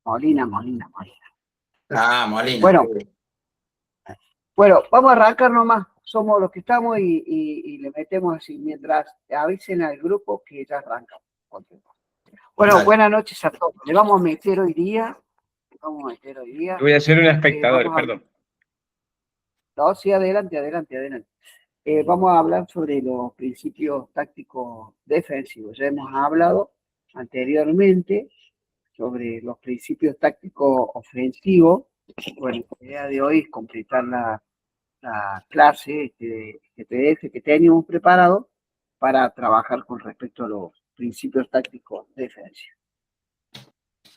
Molina. Ah, Molina. Bueno, vamos a arrancar nomás. Somos los que estamos y le metemos así, mientras avisen al grupo que ya arranca. Bueno, Dale. buenas noches a todos. Le vamos a meter hoy día. Voy a ser un espectador, vamos a... perdón. No, sí, adelante. Vamos a hablar sobre los principios tácticos defensivos. Ya hemos hablado anteriormente sobre los principios tácticos ofensivos. Bueno, la idea de hoy es completar la clase, este PDF que teníamos preparado para trabajar con respecto a los principios tácticos defensivos.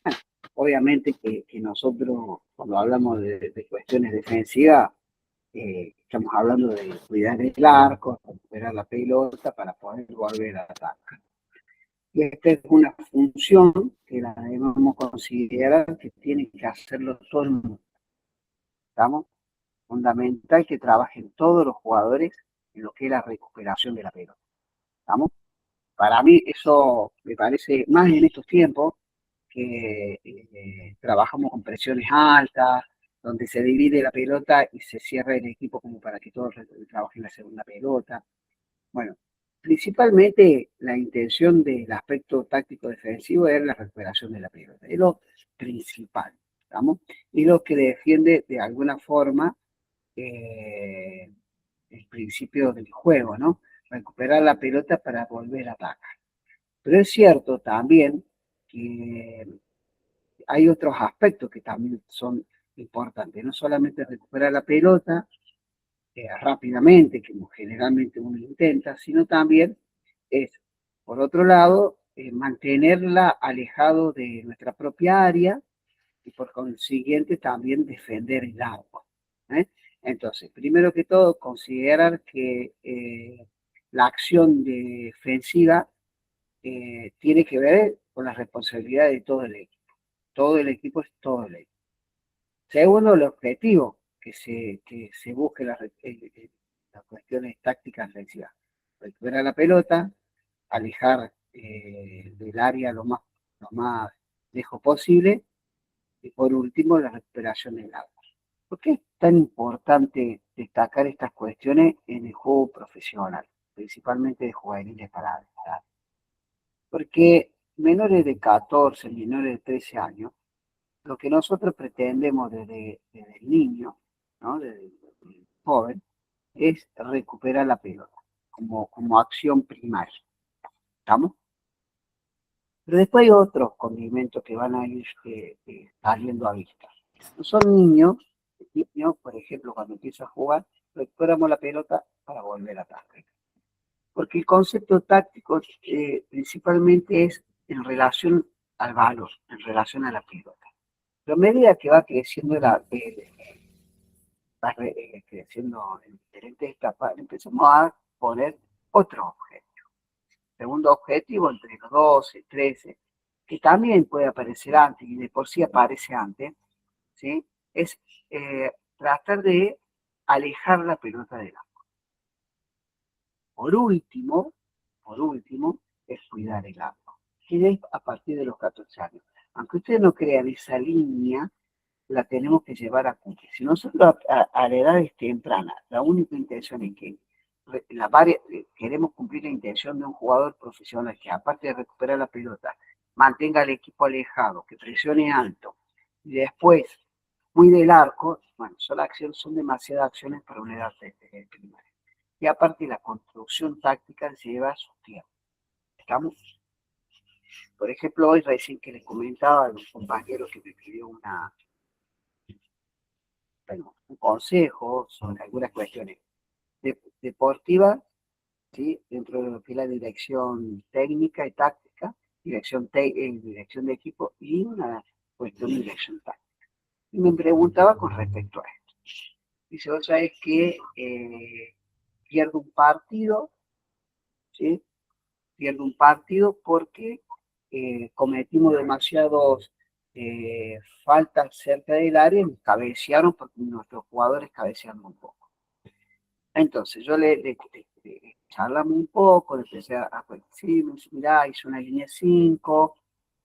Bueno, obviamente que nosotros, cuando hablamos de cuestiones defensivas, estamos hablando de cuidar el arco, recuperar la pelota para poder volver a atacar. Y esta es una función que la debemos considerar que tiene que hacerlo todo el mundo. ¿Estamos? Fundamental que trabajen todos los jugadores en lo que es la recuperación de la pelota. ¿Estamos? Para mí eso me parece más en estos tiempos que trabajamos con presiones altas, donde se divide la pelota y se cierra el equipo como para que todos trabajen la segunda pelota. Bueno, principalmente la intención del aspecto táctico defensivo es la recuperación de la pelota, es lo principal, ¿estamos? Y lo que defiende de alguna forma el principio del juego, ¿no? Recuperar la pelota para volver a atacar. Pero es cierto también que hay otros aspectos que también son importantes, no solamente recuperar la pelota rápidamente, que generalmente uno intenta, sino también es, por otro lado, mantenerla alejado de nuestra propia área y por consiguiente también defender el agua. Entonces, primero que todo, considerar que la acción defensiva tiene que ver con la responsabilidad de todo el equipo. Todo el equipo es todo el equipo. Segundo, el objetivo que se busque las cuestiones tácticas defensivas. Recuperar la pelota, alejar del área lo más lejos posible y por último la recuperación del agua. ¿Por qué es tan importante destacar estas cuestiones en el juego profesional, principalmente de juveniles para edad? Porque menores de 14, menores de 13 años, lo que nosotros pretendemos desde el niño, ¿no? Desde el joven, es recuperar la pelota como acción primaria. ¿Estamos? Pero después hay otros condimentos que van a ir saliendo a vista. No son niños, por ejemplo, cuando empieza a jugar, recuperamos la pelota para volver a atacar. Porque el concepto táctico principalmente es en relación al valor, en relación a la pelota. Pero a medida que va creciendo creciendo en diferentes etapas, empezamos a poner otro objetivo. Segundo objetivo, entre los 12, 13, que también puede aparecer antes y de por sí aparece antes, ¿sí? Es tratar de alejar la pelota del agua. Por último, es cuidar el agua, que es a partir de los 14 años. Aunque ustedes no crean, esa línea la tenemos que llevar a cumplir. Si nosotros a la edad temprana, la única intención es que queremos cumplir la intención de un jugador profesional que aparte de recuperar la pelota, mantenga al equipo alejado, que presione alto, y después cuide el arco, bueno, son demasiadas acciones para una edad primaria. Y aparte la construcción táctica lleva su tiempo. ¿Estamos? Por ejemplo, hoy recién que les comentaba a los compañeros que me pidió un consejo sobre algunas cuestiones deportivas, ¿sí? Dentro de lo que es la dirección técnica y táctica, dirección de equipo y una cuestión de dirección táctica. Y me preguntaba con respecto a esto. Dice, vos sabés que pierdo un partido, ¿sí? Pierdo un partido porque cometimos demasiados faltas cerca del área y cabecearon porque nuestros jugadores cabecearon un poco. Entonces yo le charlamos un poco, le empecé a decir, mirá, hice una línea 5,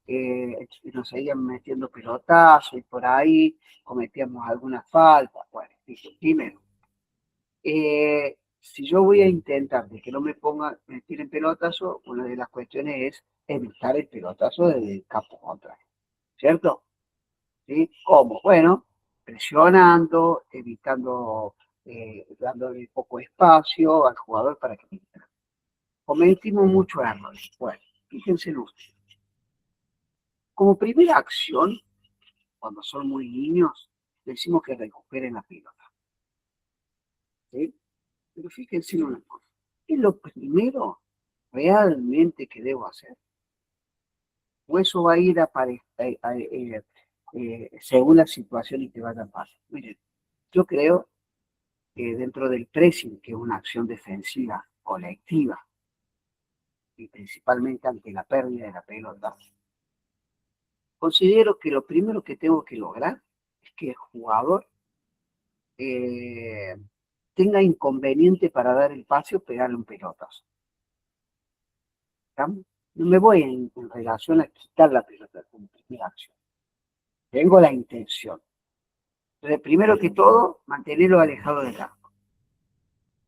nos seguían metiendo pelotazos y por ahí cometíamos alguna falta. Bueno, dije, primero, si yo voy a intentar de que no me tiren pelotazo, una de las cuestiones es evitar el pelotazo desde el campo contrario, ¿cierto? ¿Sí? ¿Cómo? Bueno, presionando, evitando, dándole poco espacio al jugador para que entre. Cometimos muchos errores. Bueno, fíjense ustedes. Como primera acción, cuando son muy niños, decimos que recuperen la pelota. ¿Sí? Pero fíjense en una cosa. ¿Qué es lo primero realmente que debo hacer? O eso va a ir según la situación y te vaya a pasar. Miren, yo creo que dentro del pressing, que es una acción defensiva colectiva, y principalmente ante la pérdida de la pelota, considero que lo primero que tengo que lograr es que el jugador eh, tenga inconveniente para dar el pase o pegarle un pelotazo. ¿Estamos? No me voy en relación a quitar la pelota como primera acción. Tengo la intención. Entonces, primero que todo, mantenerlo alejado del arco.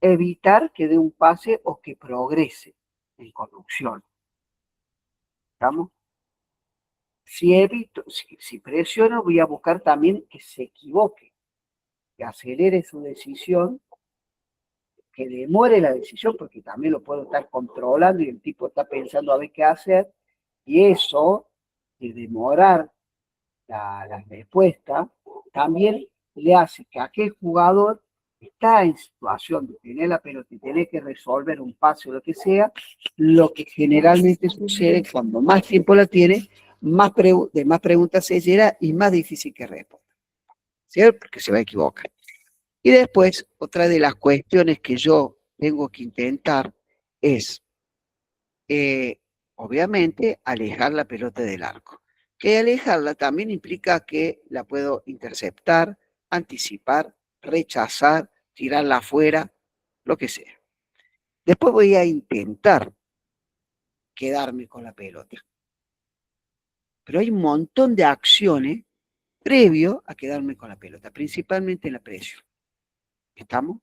Evitar que dé un pase o que progrese en conducción. ¿Estamos? Si presiono, voy a buscar también que se equivoque, que acelere su decisión, que demore la decisión, porque también lo puedo estar controlando y el tipo está pensando a ver qué hacer, y eso, de demorar la respuesta, también le hace que aquel jugador está en situación de tener la pelota y tener que resolver un pase o lo que sea, lo que generalmente sucede cuando más tiempo la tiene, de más preguntas se llena y más difícil que responda, ¿cierto? Porque se va a equivocar. Y después, otra de las cuestiones que yo tengo que intentar es, obviamente, alejar la pelota del arco. Que alejarla también implica que la puedo interceptar, anticipar, rechazar, tirarla afuera, lo que sea. Después voy a intentar quedarme con la pelota. Pero hay un montón de acciones previo a quedarme con la pelota, principalmente en la presión. ¿Estamos?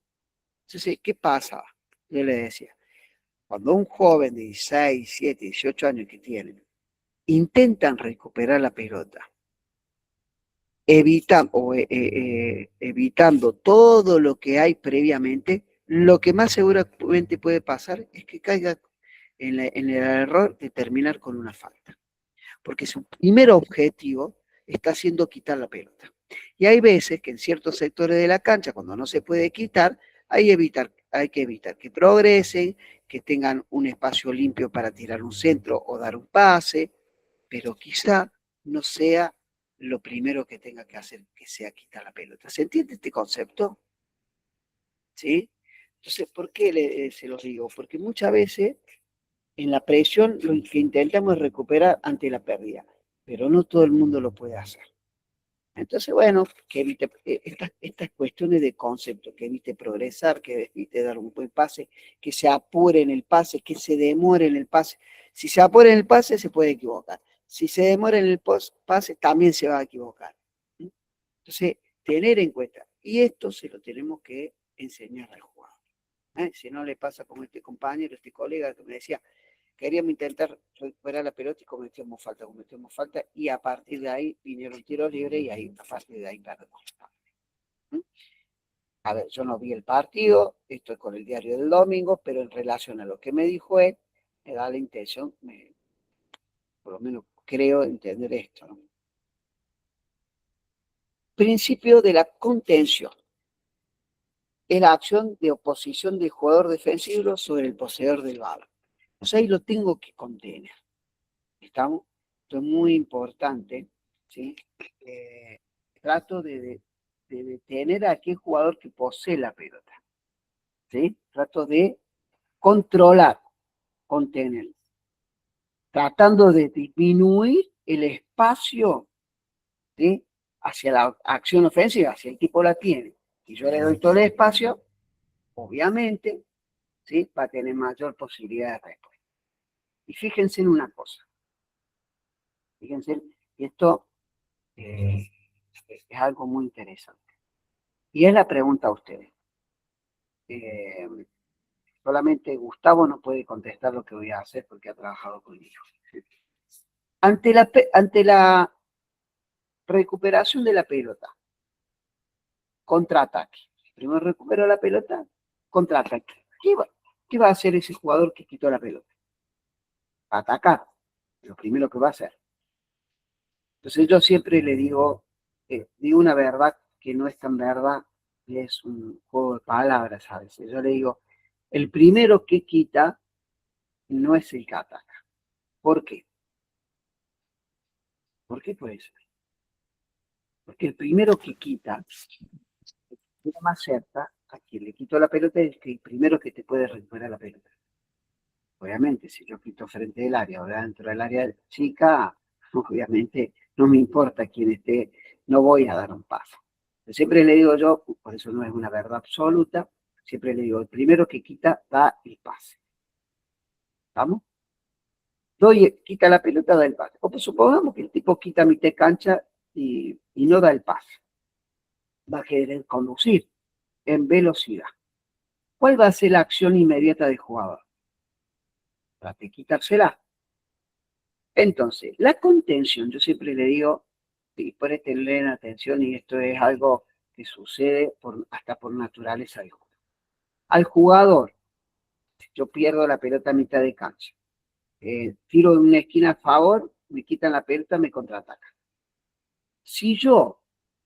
Entonces, ¿qué pasa? Yo le decía, cuando un joven de 16, 17, 18 años que tienen, intentan recuperar la pelota, evitando todo lo que hay previamente, lo que más seguramente puede pasar es que caiga en el error de terminar con una falta. Porque su primer objetivo está siendo quitar la pelota. Y hay veces que en ciertos sectores de la cancha, cuando no se puede quitar, hay que evitar que progresen, que tengan un espacio limpio para tirar un centro o dar un pase, pero quizá no sea lo primero que tenga que hacer, que sea quitar la pelota. ¿Se entiende este concepto? ¿Sí? Entonces, ¿por qué se los digo? Porque muchas veces en la presión lo que intentamos es recuperar ante la pérdida, pero no todo el mundo lo puede hacer. Entonces, bueno, que evite estas cuestiones de concepto, que evite progresar, que evite dar un buen pase, que se apure en el pase, que se demore en el pase. Si se apura en el pase, se puede equivocar. Si se demora en el pase, también se va a equivocar. Entonces, tener en cuenta. Y esto se lo tenemos que enseñar al jugador. Si no le pasa como este compañero, este colega que me decía, queríamos intentar recuperar la pelota y cometíamos falta, y a partir de ahí vinieron tiros libres y ahí a partir de ahí perdemos. A ver, yo no vi el partido, estoy con el diario del domingo, pero en relación a lo que me dijo él, me da la intención, por lo menos creo entender esto, ¿no? Principio de la contención. Es la acción de oposición del jugador defensivo sobre el poseedor del balón. O sea, ahí lo tengo que contener. ¿Estamos? Esto es muy importante, ¿sí? Trato de detener a aquel jugador que posee la pelota, ¿sí? Trato de controlar, contener, tratando de disminuir el espacio, ¿sí? Hacia la acción ofensiva, si el tipo la tiene, y yo le doy todo el espacio, obviamente, ¿sí? Va a tener mayor posibilidad de respuesta. Y fíjense en una cosa. Fíjense, esto es algo muy interesante. Y es la pregunta a ustedes. Solamente Gustavo no puede contestar lo que voy a hacer porque ha trabajado conmigo. Ante la recuperación de la pelota, contraataque. Primero recupero la pelota, contraataque. ¿Qué va a hacer ese jugador que quitó la pelota? Atacar. Lo primero que va a hacer. Entonces yo siempre le digo una verdad que no es tan verdad, y es un juego de palabras a veces. Yo le digo, el primero que quita no es el que ataca. ¿Por qué? ¿Por qué puede ser? Porque el primero que quita, queda más cerca a quien le quitó la pelota, es el primero que te puede recuperar la pelota. Obviamente, si yo quito frente del área o dentro del área chica, obviamente no me importa quién esté, no voy a dar un paso. Siempre le digo yo, por eso no es una verdad absoluta, siempre le digo, el primero que quita da el pase. ¿Estamos? Quita la pelota, da el pase. O pues supongamos que el tipo quita mitad cancha y no da el pase. Va a querer conducir en velocidad. ¿Cuál va a ser la acción inmediata del jugador? Trate de quitársela. Entonces, la contención, yo siempre le digo, y prestenle atención, y esto es algo que sucede hasta por naturaleza del juego. Al jugador, si yo pierdo la pelota a mitad de cancha, tiro de una esquina a favor, me quitan la pelota, me contraatacan. Si yo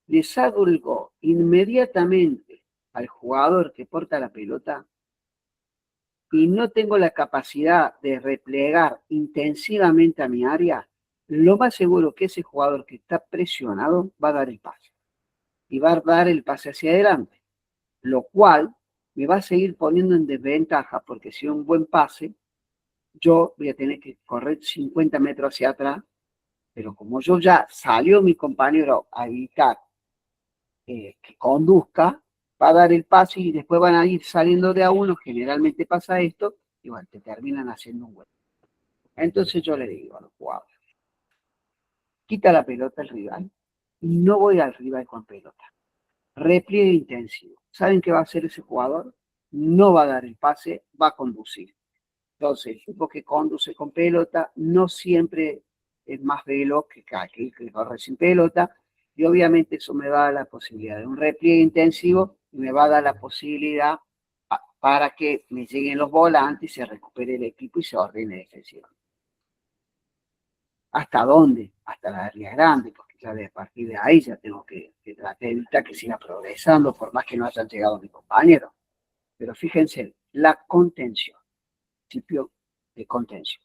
les hago el gol inmediatamente al jugador que porta la pelota y no tengo la capacidad de replegar intensivamente a mi área, lo más seguro que ese jugador que está presionado va a dar el pase. Y va a dar el pase hacia adelante, lo cual me va a seguir poniendo en desventaja porque si es un buen pase, yo voy a tener que correr 50 metros hacia atrás, pero como yo ya salió mi compañero a evitar que conduzca, va a dar el pase y después van a ir saliendo de a uno, generalmente pasa esto, y bueno, te terminan haciendo un gol. Entonces yo le digo a los jugadores, quita la pelota al rival, y no voy al rival con pelota. Repliegue intensivo. ¿Saben qué va a hacer ese jugador? No va a dar el pase, va a conducir. Entonces, el tipo que conduce con pelota no siempre es más veloz que aquel que corre sin pelota, y obviamente eso me va a dar la posibilidad de un repliegue intensivo y me va a dar la posibilidad para que me lleguen los volantes y se recupere el equipo y se ordene defensiva. ¿Hasta dónde? Hasta la área grande, porque ya a partir de ahí ya tengo que tratar de evitar que siga progresando, por más que no hayan llegado mis compañeros. Pero fíjense, la contención, principio de contención.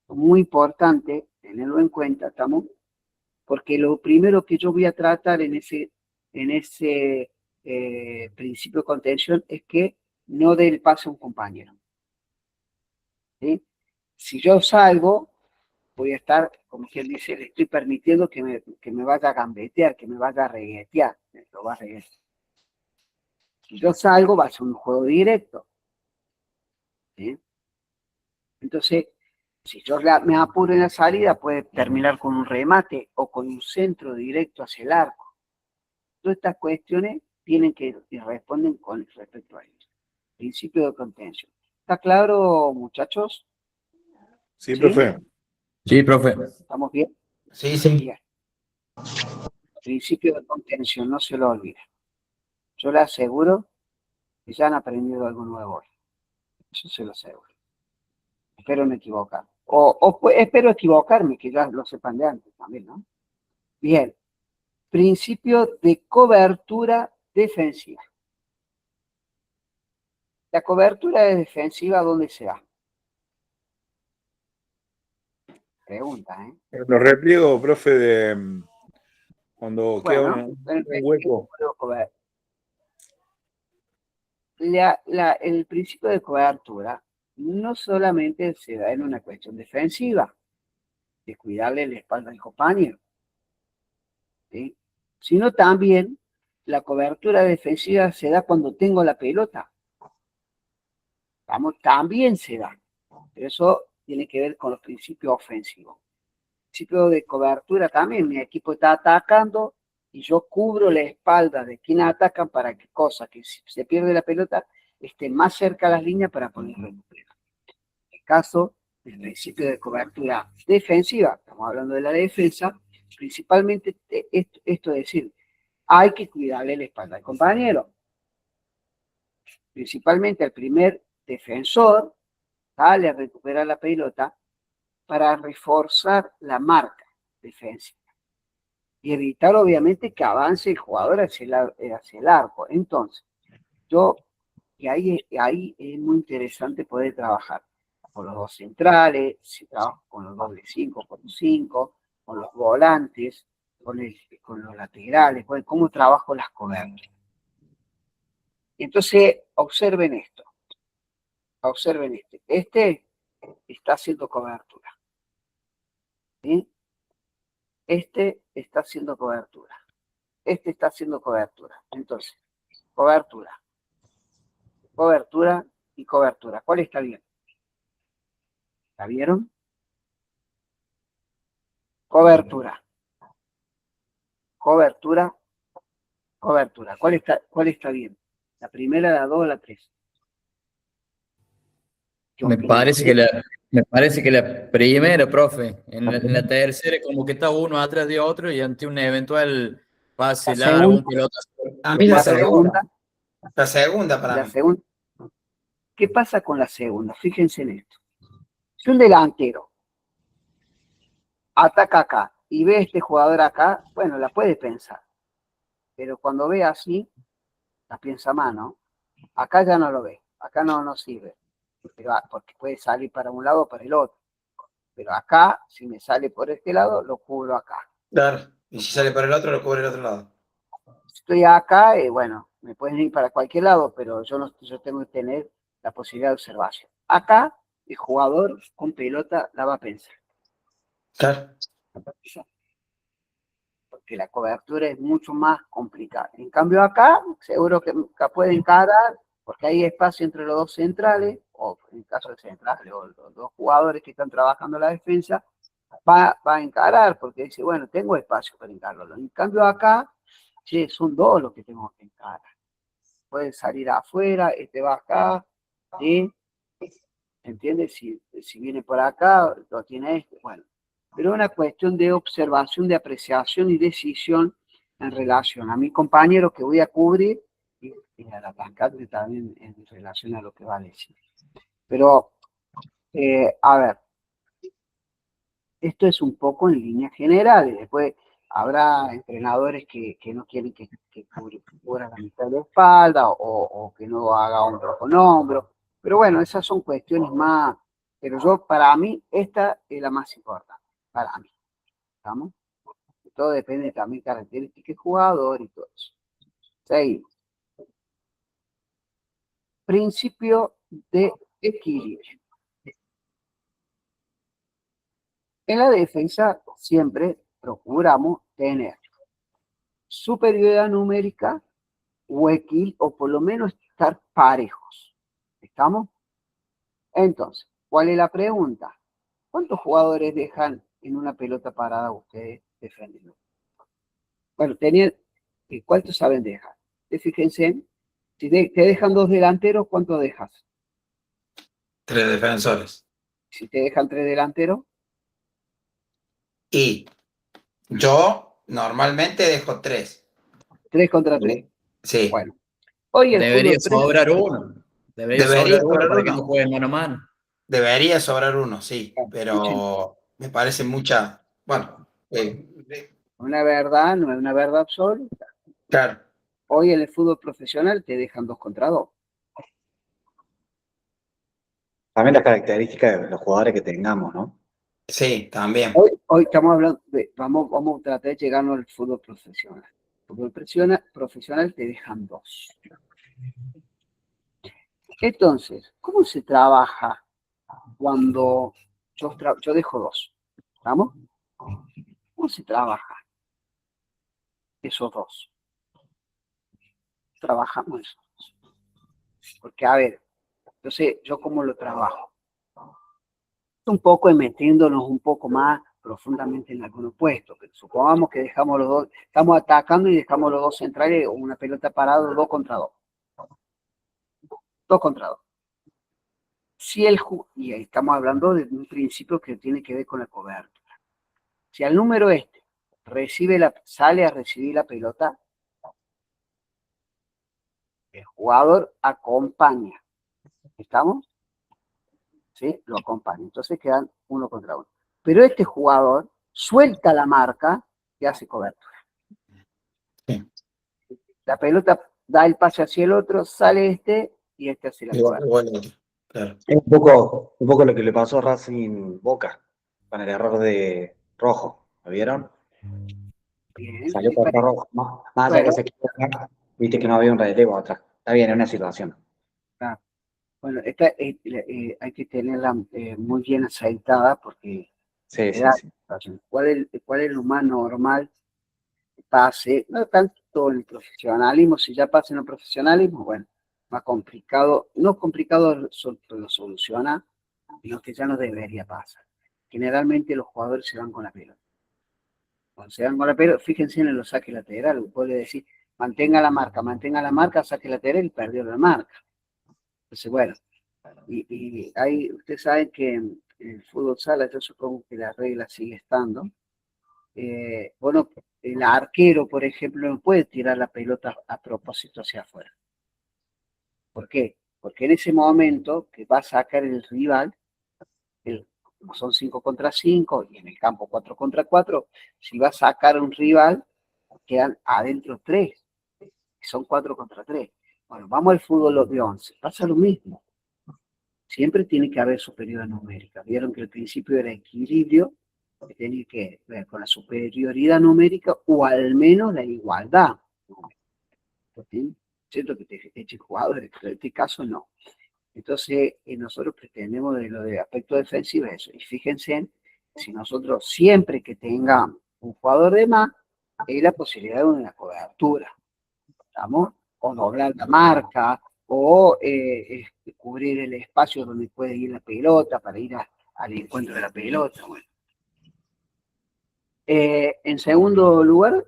Muy importante tenerlo en cuenta, ¿estamos? Porque lo primero que yo voy a tratar en ese principio de contención es que no dé el paso a un compañero. ¿Sí? Si yo salgo, voy a estar, como quien dice, le estoy permitiendo que me vaya a gambetear, que me vaya a reguetear, lo va a reguetear. Si yo salgo, va a ser un juego directo. ¿Sí? Entonces, si yo me apuro en la salida, puede terminar con un remate o con un centro directo hacia el arco. Todas estas cuestiones tienen que y responden con respecto a ello. Principio de contención. ¿Está claro, muchachos? Sí, profe. Sí, profe. ¿Estamos bien? Sí, sí. Bien. Principio de contención, no se lo olviden. Yo le aseguro que ya han aprendido algo nuevo hoy. Eso se lo aseguro. Espero no equivocar. Espero equivocarme, que ya lo sepan de antes también, ¿no? Bien. Principio de cobertura defensiva. La cobertura defensiva, ¿dónde se da? Pregunta, ¿eh? Los repliegos, profe, de cuando queda un hueco. El principio de cobertura no solamente se da en una cuestión defensiva, de cuidarle la espalda al compañero, ¿sí? Sino también la cobertura defensiva se da cuando tengo la pelota. También se da, pero eso tiene que ver con los principios ofensivos. principio de cobertura también. Mi equipo está atacando y yo cubro la espalda de quienes atacan para que cosa que si se pierde la pelota esté más cerca a las líneas para poder recuperar. En el caso del principio de cobertura defensiva, estamos hablando de la defensa, principalmente esto es decir, hay que cuidarle la espalda al compañero, principalmente al primer defensor, sale a recuperar la pelota para reforzar la marca defensiva y evitar obviamente que avance el jugador hacia el arco. Entonces, y ahí es muy interesante poder trabajar con los dos centrales, si trabajo con los doble 5 con 5, con los volantes, con los laterales, con cómo trabajo las coberturas. Entonces, observen esto. Observen este. Este está haciendo cobertura. ¿Sí? Este está haciendo cobertura. Este está haciendo cobertura. Entonces, cobertura. Cobertura y cobertura. ¿Cuál está bien? ¿La vieron? Cobertura. Cobertura. Cobertura. ¿Cuál está bien? ¿La primera, la 2 o la 3? Me parece que la primera, profe. En la tercera, como que está uno atrás de otro y ante un eventual pase La largo, segunda. un pelotazo. A mí la La segunda. segunda. La segunda para La mí. segunda. ¿Qué pasa con la segunda? Fíjense en esto. Si un delantero ataca acá y ve a este jugador acá, bueno, la puede pensar. Pero cuando ve así, la piensa más, ¿no? Acá ya no lo ve. Acá no sirve. Pero, porque puede salir para un lado o para el otro. Pero acá, si me sale por este lado, lo cubro acá. Claro. Y si sale para el otro, lo cubre el otro lado. Si estoy acá, bueno, me pueden ir para cualquier lado, pero yo tengo que tener la posibilidad de observación. Acá, el jugador con pelota la va a pensar. Claro. Porque la cobertura es mucho más complicada. En cambio acá, seguro que puede encarar, porque hay espacio entre los dos centrales, o en el caso de centrales, o los dos jugadores que están trabajando la defensa, va a encarar, porque dice, bueno, tengo espacio para encararlo. En cambio acá, che, son dos los que tengo que encarar. Puede salir afuera, este va acá, ¿sí? ¿Entiendes? Si viene por acá, lo tiene este, bueno. Pero es una cuestión de observación, de apreciación y decisión en relación a mi compañero que voy a cubrir y al atacante también en relación a lo que va a decir. Pero, a ver, esto es un poco en líneas generales. Después habrá entrenadores que no quieren que cubra la mitad de la espalda o que no haga hombro con hombro. Pero bueno, esas son cuestiones más. Pero para mí, esta es la más importante. Para mí. ¿Estamos? Todo depende también de características del jugador y todo eso. Seguimos. Principio de equilibrio. En la defensa siempre procuramos tener superioridad numérica o por lo menos estar parejos. ¿Estamos? Entonces, ¿cuál es la pregunta? ¿Cuántos jugadores dejan en una pelota parada ustedes defendiendo? Bueno, ¿cuántos saben dejar? Fíjense, si te dejan dos delanteros, ¿cuánto dejas? 3 defensores. Si te dejan tres delanteros, Y yo normalmente dejo 3. 3 contra 3. Sí. Bueno, hoy el Debería fútbol sobrar uno. Debería sobrar uno para que no jueguen mano a mano. Debería sobrar uno, sí. escuchen, Pero me parece mucha. Bueno, una verdad no es una verdad absoluta. claro. Hoy en el fútbol profesional te dejan 2 contra 2. También las características de los jugadores que tengamos, ¿no? Sí, también. Hoy estamos hablando vamos a tratar de llegarnos al fútbol profesional. El fútbol profesional te dejan 2. Entonces, ¿cómo se trabaja cuando yo dejo 2? ¿Estamos? ¿Cómo se trabaja esos 2? Trabajamos esos 2. Porque, a ver, entonces, ¿yo cómo lo trabajo? Un poco metiéndonos un poco más profundamente en alguno puesto. Pero supongamos que dejamos los dos, estamos atacando y dejamos los dos centrales, una pelota parada, 2 contra 2. 2 contra 2. Y ahí estamos hablando de un principio que tiene que ver con la cobertura. Si al número sale a recibir la pelota, el jugador acompaña. ¿Estamos? ¿Sí? Lo acompaña. Entonces quedan 1 contra 1. Pero este jugador suelta la marca y hace cobertura. Sí. La pelota da el pase hacia el otro, sale y hace la Igual, cobertura. igual, claro. Es un poco lo que le pasó a Racing Boca con el error de Rojo. ¿Lo vieron? Bien. Salió por Rojo. Más allá que se equivoca, viste que no había un relevo atrás. Está bien, es una situación. Bueno, esta hay que tenerla muy bien aceitada porque Sí, te da sí. situación. ¿Cuál es lo más normal que pase? No tanto en el profesionalismo, si ya pasa en el profesionalismo, bueno, más complicado, no complicado lo soluciona, sino que ya no debería pasar. Generalmente los jugadores se van con la pelota. Cuando se van con la pelota, fíjense en los saques laterales, puede decir, mantenga la marca, saque lateral y perdió la marca. Entonces, bueno, y hay, ustedes saben que en el fútbol sala, yo supongo que la regla sigue estando. Bueno, el arquero, por ejemplo, no puede tirar la pelota a propósito hacia afuera. ¿Por qué? Porque en ese momento que va a sacar el rival, como son 5 contra 5 y en el campo 4 contra 4, si va a sacar un rival, quedan adentro 3, son 4 contra 3. Bueno, vamos al fútbol de 11, pasa lo mismo. Siempre tiene que haber superioridad numérica. Vieron que el principio era equilibrio, que tenía que ver con la superioridad numérica o al menos la igualdad. ¿Sí? Siento que te eche jugadores, pero en este caso no. Entonces, nosotros pretendemos de lo de aspecto defensivo eso. Y fíjense, si nosotros siempre que tengamos un jugador de más, hay la posibilidad de una cobertura. ¿Estamos? O doblar la marca, o cubrir el espacio donde puede ir la pelota para ir al encuentro de la pelota. Bueno. En segundo lugar,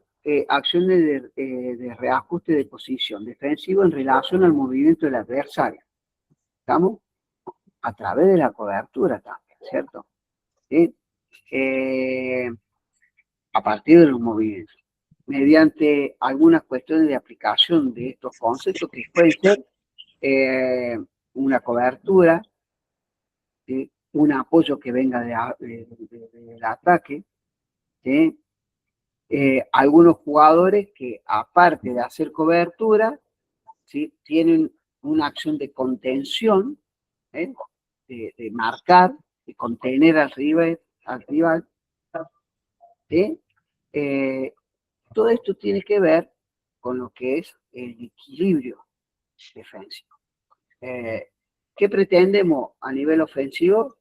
acciones de reajuste de posición defensivo en relación al movimiento del adversario. ¿Estamos? A través de la cobertura también, ¿cierto? ¿Sí? A partir de los movimientos, mediante algunas cuestiones de aplicación de estos conceptos que pueden ser una cobertura, ¿sí? Un apoyo que venga del ataque, ¿sí? Algunos jugadores que aparte de hacer cobertura, ¿sí? Tienen una acción de contención, ¿eh? de marcar, de contener al rival, ¿sí? Todo esto tiene que ver con lo que es el equilibrio defensivo. ¿Qué pretendemos a nivel ofensivo?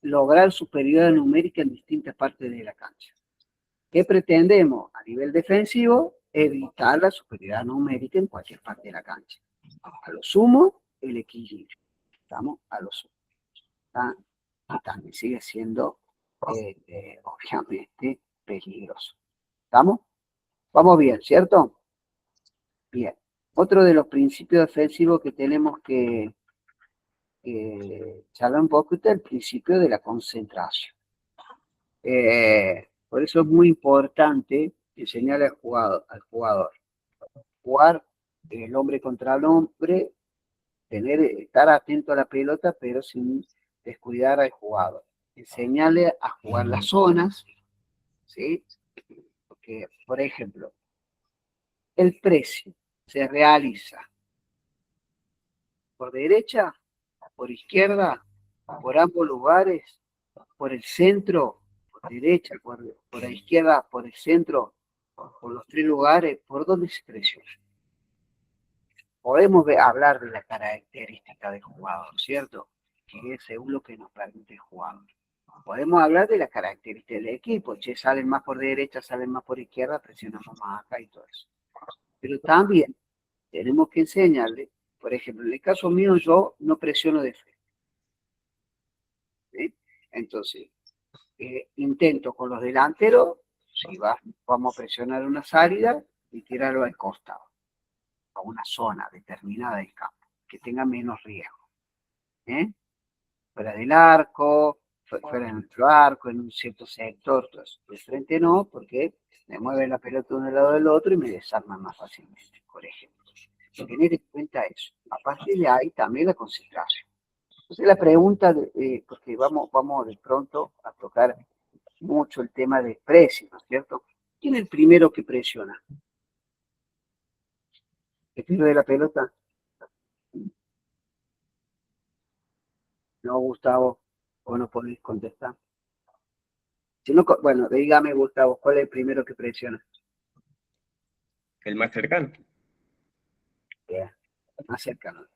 Lograr superioridad numérica en distintas partes de la cancha. ¿Qué pretendemos a nivel defensivo? Evitar la superioridad numérica en cualquier parte de la cancha. A lo sumo, el equilibrio. Estamos a lo sumo. Y también sigue siendo, obviamente, peligroso. ¿Estamos? Vamos bien, ¿cierto? Bien. Otro de los principios defensivos que tenemos que charlar un poco es el principio de la concentración. Por eso es muy importante enseñarle al jugador. Jugar el hombre contra el hombre, estar atento a la pelota, pero sin descuidar al jugador. Enseñarle a jugar las zonas, ¿sí? Porque, por ejemplo, el pressing se realiza por derecha, por izquierda, por ambos lugares, por el centro, por derecha, por la izquierda, por el centro, por los 3 lugares, ¿por dónde se presiona? Podemos hablar de la característica del jugador, ¿cierto? Que es según lo que nos permite el jugador. Podemos hablar de la característica del equipo, che, salen más por derecha, salen más por izquierda, presionamos más acá y todo eso. Pero también tenemos que enseñarle, por ejemplo, en el caso mío yo no presiono de frente. ¿Sí? Entonces, intento con los delanteros, si vamos a presionar una salida y tirarlo al costado, a una zona determinada del campo, que tenga menos riesgo. Fuera del arco, fuera de nuestro arco, en un cierto sector, entonces, de frente no, porque me mueve la pelota de un lado del otro y me desarman más fácilmente, por ejemplo. Lo que tiene que cuenta es, a partir de ahí también la concentración. Entonces la pregunta, porque vamos de pronto a tocar mucho el tema de presión, ¿no es cierto? ¿Quién es el primero que presiona? ¿El pierde la pelota? No, Gustavo, o no podéis contestar. Si no, bueno, dígame, Gustavo, ¿cuál es el primero que presiona? El más cercano. Bien, más cercano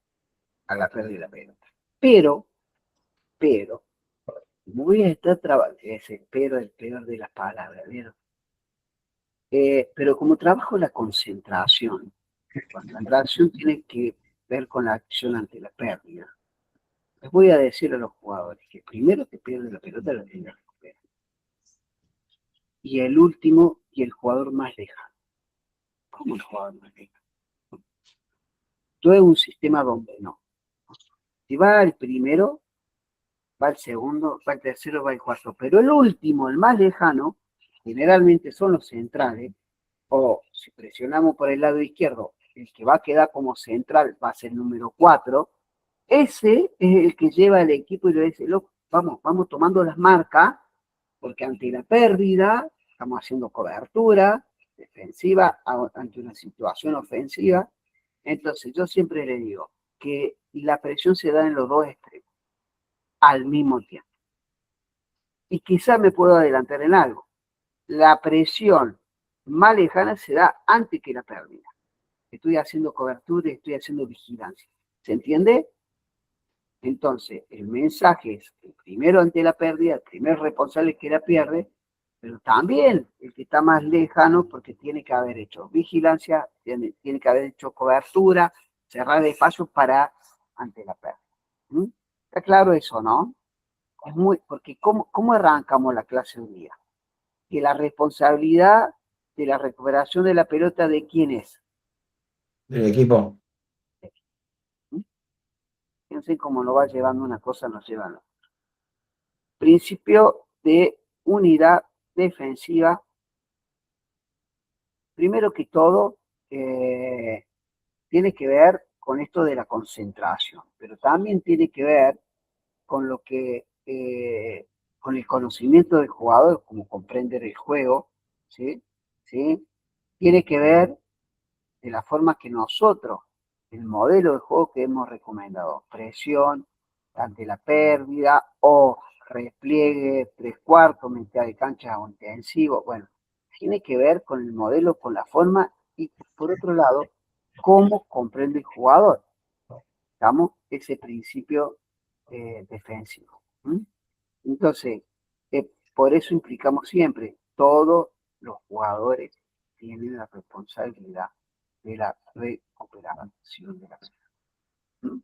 a la pérdida de la pelota. Pero, voy a estar trabajando, ese pero el peor de las palabras, ¿vieron? Pero como trabajo la concentración tiene que ver con la acción ante la pérdida. Les voy a decir a los jugadores que el primero que pierde la pelota la tiene que recuperar. Y el último y el jugador más lejano. ¿Cómo el jugador más lejano? Todo es un sistema donde no. Si va el primero, va el segundo, va el tercero, va el cuarto. Pero el último, el más lejano, generalmente son los centrales, o si presionamos por el lado izquierdo, el que va a quedar como central va a ser el número 4, ese es el que lleva al equipo y le dice, vamos tomando las marcas, porque ante la pérdida estamos haciendo cobertura defensiva ante una situación ofensiva. Entonces yo siempre le digo que la presión se da en los dos extremos al mismo tiempo. Y quizá me puedo adelantar en algo. La presión más lejana se da antes que la pérdida. Estoy haciendo cobertura y estoy haciendo vigilancia. ¿Se entiende? Entonces, el mensaje es el primero ante la pérdida, el primer responsable que la pierde, pero también el que está más lejano porque tiene que haber hecho vigilancia, tiene que haber hecho cobertura, cerrar espacios para ante la pérdida. ¿Mm? ¿Está claro eso, no? Porque ¿cómo arrancamos la clase un día? Que la responsabilidad de la recuperación de la pelota, ¿de quién es? Del equipo. Fíjense cómo lo va llevando una cosa, nos lleva a la otra. Principio de unidad defensiva. Primero que todo, tiene que ver con esto de la concentración, pero también tiene que ver con lo que, con el conocimiento del jugador, como comprender el juego, ¿sí? ¿Sí? Tiene que ver de la forma que nosotros, el modelo de juego que hemos recomendado, presión ante la pérdida o repliegue 3/4, mitad de cancha o intensivo, bueno, tiene que ver con el modelo, con la forma y por otro lado, cómo comprende el jugador. ¿Estamos? Ese principio defensivo. ¿Mm? Entonces, por eso implicamos siempre, todos los jugadores tienen la responsabilidad de la recuperación de la pelota. ¿Mm?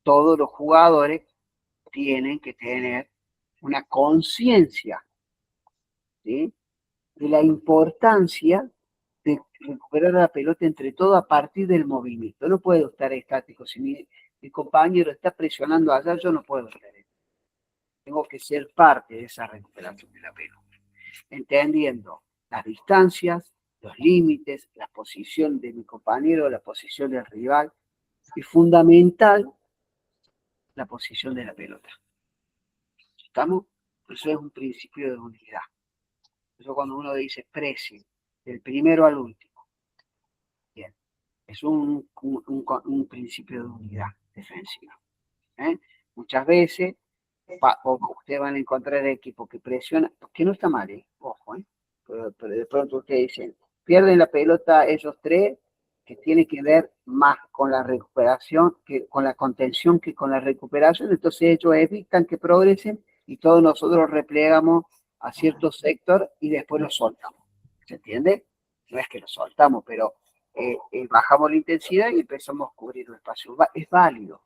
Todos los jugadores tienen que tener una conciencia, ¿sí?, de la importancia de recuperar la pelota entre todo a partir del movimiento. No puedo estar estático. Si mi compañero está presionando allá, yo no puedo estar. Tengo que ser parte de esa recuperación de la pelota, entendiendo las distancias, los límites, la posición de mi compañero, la posición del rival y fundamental, la posición de la pelota. ¿Estamos? Eso es un principio de unidad. Eso cuando uno dice pressing, del primero al último. Bien, es un principio de unidad defensiva. Muchas veces ustedes van a encontrar equipos que presionan, que no está mal, ojo, pero de pronto ustedes dicen, pierden la pelota esos tres, que tiene que ver más con la recuperación, que con la contención que con la recuperación, entonces ellos evitan que progresen y todos nosotros replegamos a cierto sector y después lo soltamos. ¿Se entiende? No es que lo soltamos, pero bajamos la intensidad y empezamos a cubrir el espacio. Es válido.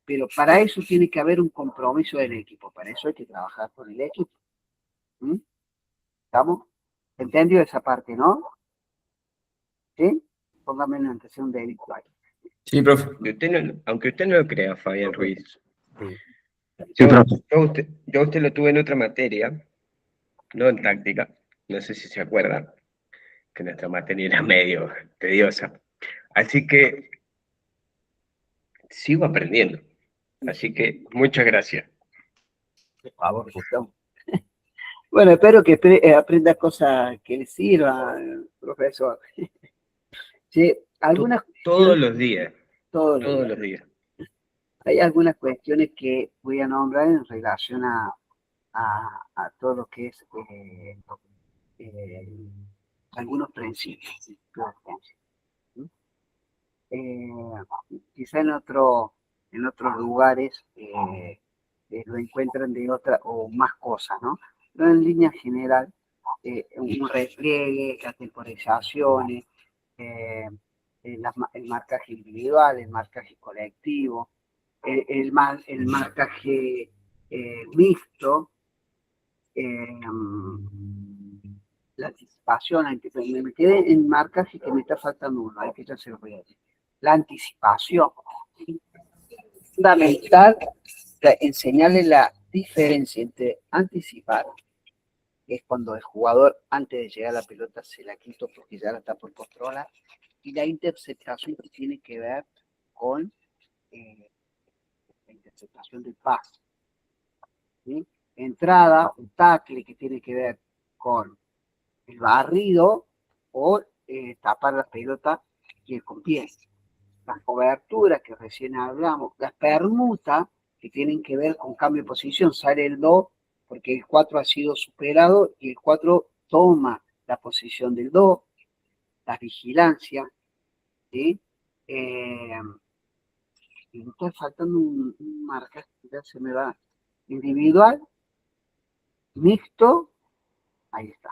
Pero para eso tiene que haber un compromiso del equipo, para eso hay que trabajar con el equipo. ¿Mm? ¿Estamos? ¿Entendió esa parte, no? ¿Sí? Póngame en antecedente un dedito ahí. Sí, profe. Aunque usted no lo crea, Fabián Ruiz, Sí, yo, profe. yo a usted lo tuve en otra materia, no en táctica, no sé si se acuerda, que nuestra materia era medio tediosa. Así que sigo aprendiendo. Así que muchas gracias. Por favor, Gustavo. Bueno, espero que aprenda cosas que le sirvan, profesor. Sí, algunas Todos cuestiones, los días, todos los todos días. los días. Hay algunas cuestiones que voy a nombrar en relación a todo lo que es eh, algunos principios. Eh, Quizá en otros lugares lo encuentran de otra o más cosas, ¿no? Pero en línea general, un repliegue, las temporizaciones, el marcaje individual, el marcaje colectivo, el marcaje mixto, la anticipación, me quedé en marcaje que me está faltando uno, hay que ya se lo voy a decir. La anticipación. Fundamental enseñarle la diferencia entre anticipar, que es cuando el jugador antes de llegar a la pelota se la quita porque ya la está por controlar, y la interceptación que tiene que ver con la interceptación del pase. ¿Sí? Entrada, un tackle que tiene que ver con el barrido o tapar la pelota y el con pies. Las coberturas que recién hablamos, las permutas que tienen que ver con cambio de posición, sale el 2 porque el 4 ha sido superado y el 4 toma la posición del 2, la vigilancia, ¿sí? Y me está faltando un marcaje, ya se me va, individual, mixto, ahí está,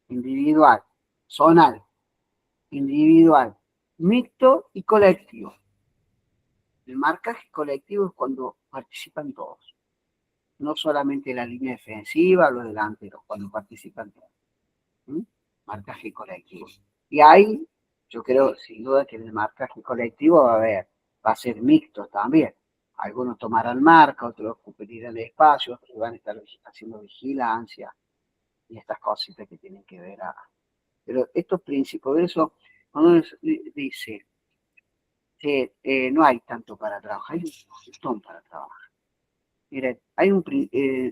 individual, zonal, individual, mixto y colectivo. El marcaje colectivo es cuando participan todos, no solamente la línea defensiva, los delanteros, cuando participan todos. ¿Mm? Marcaje colectivo. Y ahí, yo creo sin duda que en el marcaje colectivo va a ser mixto también. Algunos tomarán marca, otros ocuparán el espacio, otros van a estar haciendo vigilancia y estas cositas que tienen que ver. Pero estos principios, por eso, cuando dice que no hay tanto para trabajar, hay un montón para trabajar. Miren, hay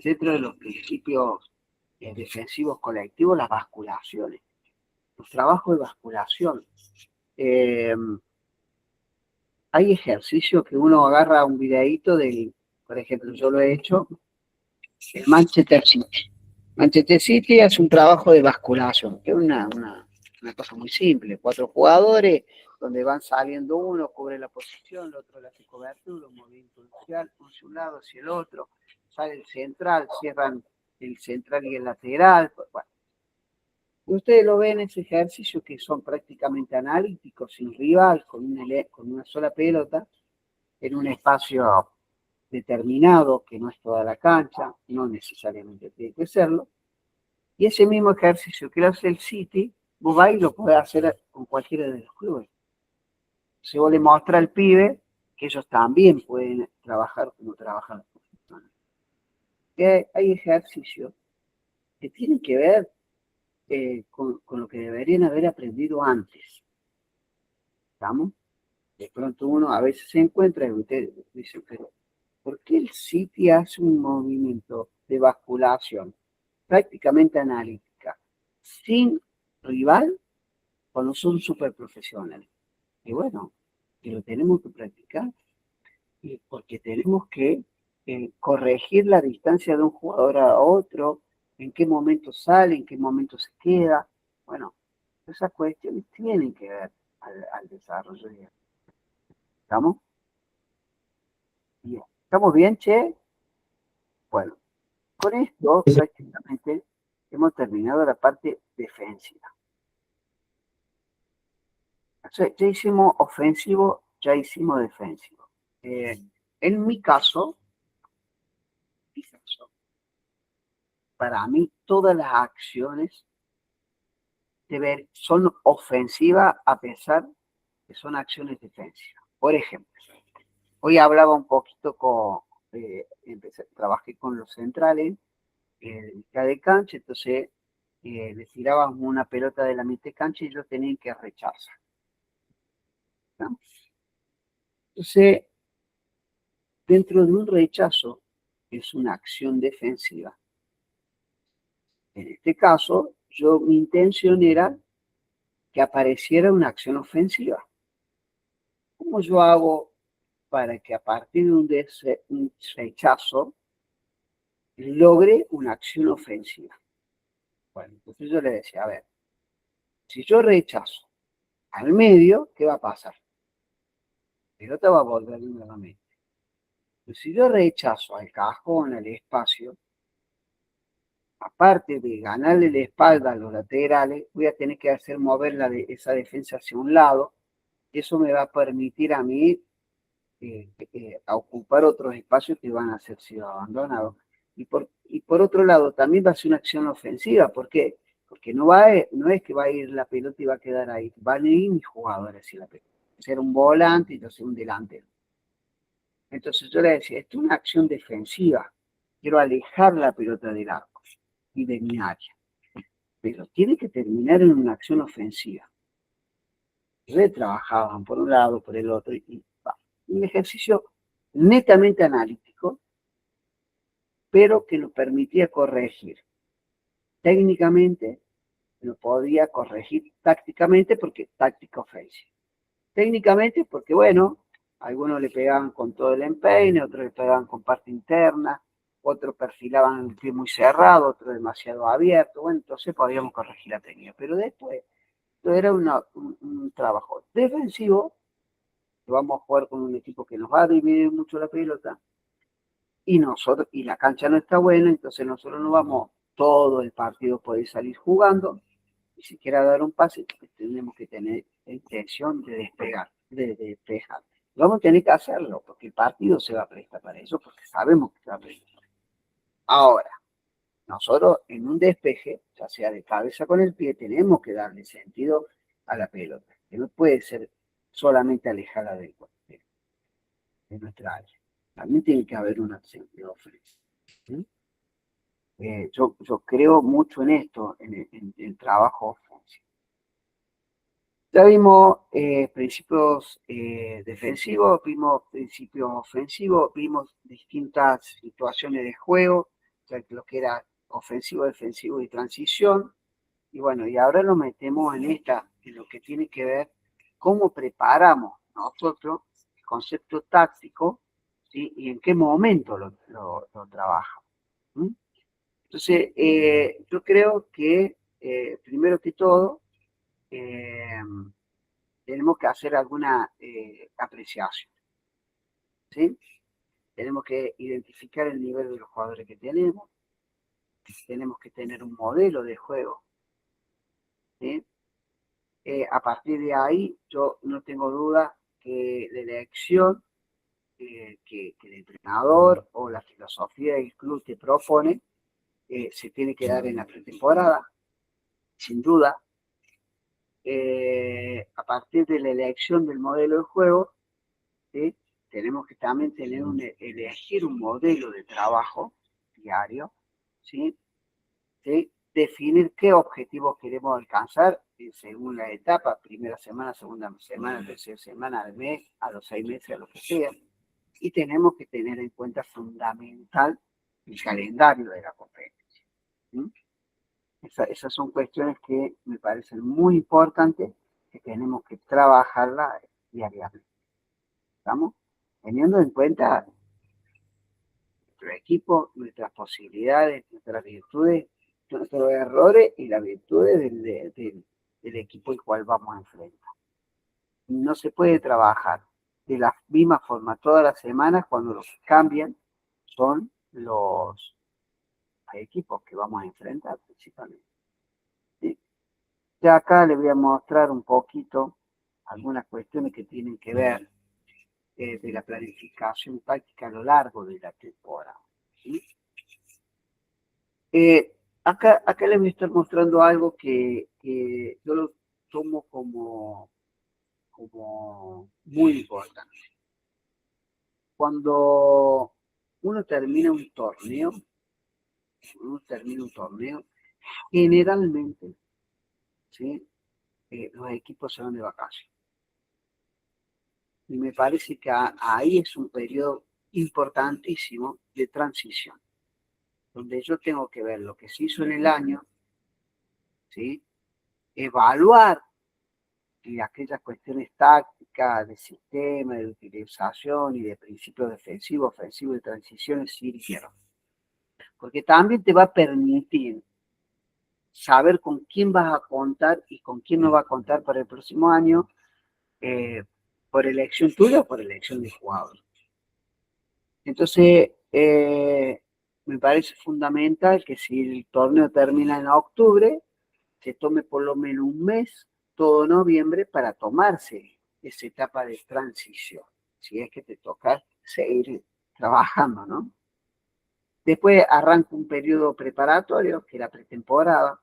dentro de los principios defensivos colectivos, las basculaciones, los trabajos de basculación. Hay ejercicios que uno agarra un videíto por ejemplo, yo lo he hecho, el Manchester City. Manchester City es un trabajo de basculación, que es una cosa muy simple. 4 jugadores, donde van saliendo uno, cubre la posición, el otro le hace cobertura, un movimiento inicial, hacia un lado, hacia el otro, sale el central, cierran el central y el lateral. Bueno. Y ustedes lo ven en ese ejercicio que son prácticamente analíticos, sin rival, con una sola pelota, en un espacio determinado, que no es toda la cancha, no necesariamente tiene que serlo. Y ese mismo ejercicio que lo hace el City, vos vais y lo podés hacer con cualquiera de los clubes. Si vos le mostrás al pibe que ellos también pueden trabajar como trabajan los profesionales. Que hay ejercicios que tienen que ver con lo que deberían haber aprendido antes. ¿Estamos? De pronto uno a veces se encuentra y usted dice, pero ¿por qué el City hace un movimiento de basculación prácticamente analítica sin rival cuando son súper profesionales? Y bueno, que lo tenemos que practicar porque tenemos que corregir la distancia de un jugador a otro, en qué momento sale, en qué momento se queda. Bueno, esas cuestiones tienen que ver al desarrollo. ¿Estamos? Bien. ¿Estamos bien, Che? Bueno, con esto prácticamente hemos terminado la parte defensiva. O sea, ya hicimos ofensivo, ya hicimos defensivo. En mi caso, para mí todas las acciones son ofensivas a pesar que son acciones defensivas. Por ejemplo, hoy hablaba un poquito trabajé con los centrales de mitad de cancha, entonces le tirábamos una pelota de la mitad de cancha y ellos tenían que rechazar, ¿no? Entonces, dentro de un rechazo, que es una acción defensiva, en este caso, mi intención era que apareciera una acción ofensiva. ¿Cómo yo hago para que a partir de un rechazo logre una acción ofensiva? Bueno, entonces yo le decía, a ver, si yo rechazo al medio, ¿qué va a pasar? La pelota va a volver nuevamente. Pero si yo rechazo al cajón, al espacio, aparte de ganarle la espalda a los laterales, voy a tener que hacer mover esa defensa hacia un lado, y eso me va a permitir a mí a ocupar otros espacios que van a ser sido abandonados. Y por otro lado, también va a ser una acción ofensiva. ¿Por qué? Porque no es que va a ir la pelota y va a quedar ahí. Van a ir mis jugadores y la pelota. Ser un volante y yo ser un delantero. Entonces yo le decía, esto es una acción defensiva. Quiero alejar la pelota del arco y de mi área. Pero tiene que terminar en una acción ofensiva. Trabajaban por un lado, por el otro. Un ejercicio netamente analítico, pero que nos permitía corregir técnicamente, lo podía corregir tácticamente, porque táctica ofensiva. Técnicamente, porque bueno, algunos le pegaban con todo el empeine, otros le pegaban con parte interna, otros perfilaban el pie muy cerrado, otros demasiado abierto. Bueno, entonces podíamos corregir la técnica. Pero después, esto era un trabajo defensivo, que vamos a jugar con un equipo que nos va a dividir mucho la pelota, y la cancha no está buena, entonces nosotros no vamos todo el partido poder salir jugando, ni siquiera dar un pase, porque tenemos que tener la intención de despegar, de despejar. Vamos a tener que hacerlo, porque el partido se va a prestar para eso, porque sabemos que se va a prestar. Ahora, nosotros en un despeje, ya sea de cabeza con el pie, tenemos que darle sentido a la pelota, que no puede ser solamente alejada de nuestra área. También tiene que haber una sentido ofensivo. ¿Sí? Yo creo mucho en esto, en el trabajo ofensivo. Ya vimos principios defensivos, vimos principios ofensivos, vimos distintas situaciones de juego, ya que lo que era ofensivo, defensivo y transición. Y bueno, y ahora nos metemos en lo que tiene que ver cómo preparamos nosotros el concepto táctico, ¿sí? Y en qué momento lo trabajamos. ¿Mm? Entonces, yo creo que primero que todo, tenemos que hacer alguna apreciación, ¿sí? Tenemos que identificar el nivel de los jugadores que tenemos que tener un modelo de juego, ¿sí? A partir de ahí, yo no tengo duda que la elección que el entrenador o la filosofía del club te propone se tiene que dar en la pretemporada, sin duda. A partir de la elección del modelo de juego, ¿sí? Tenemos que también elegir un modelo de trabajo diario, ¿sí? ¿Sí? Definir qué objetivos queremos alcanzar según la etapa, primera semana, segunda semana, tercera semana, al mes, a los 6 meses, a lo que sea. Y tenemos que tener en cuenta fundamental el calendario de la competencia. ¿Sí? Esas son cuestiones que me parecen muy importantes, que tenemos que trabajarlas diariamente. ¿Estamos? Teniendo en cuenta nuestro equipo, nuestras posibilidades, nuestras virtudes, nuestros errores y las virtudes del equipo al cual vamos a enfrentar. No se puede trabajar de la misma forma todas las semanas cuando los que cambian son los equipos que vamos a enfrentar principalmente. ¿Sí? Ya acá les voy a mostrar un poquito algunas cuestiones que tienen que ver de la planificación táctica a lo largo de la temporada. ¿Sí? Acá les voy a estar mostrando algo que yo lo tomo como muy importante. Cuando uno termina un torneo, generalmente, ¿sí? Los equipos se van de vacaciones. Y me parece que ahí es un periodo importantísimo de transición, donde yo tengo que ver lo que se hizo en el año, ¿sí? Evaluar y aquellas cuestiones tácticas, de sistema, de utilización y de principios defensivos, ofensivos y transiciones sirvieron. Porque también te va a permitir saber con quién vas a contar y con quién no va a contar para el próximo año, por elección tuya o por elección de jugador. Entonces, me parece fundamental que si el torneo termina en octubre, se tome por lo menos un mes, todo noviembre, para tomarse esa etapa de transición, si es que te toca seguir trabajando, ¿no? Después arranca un periodo preparatorio, que es la pretemporada,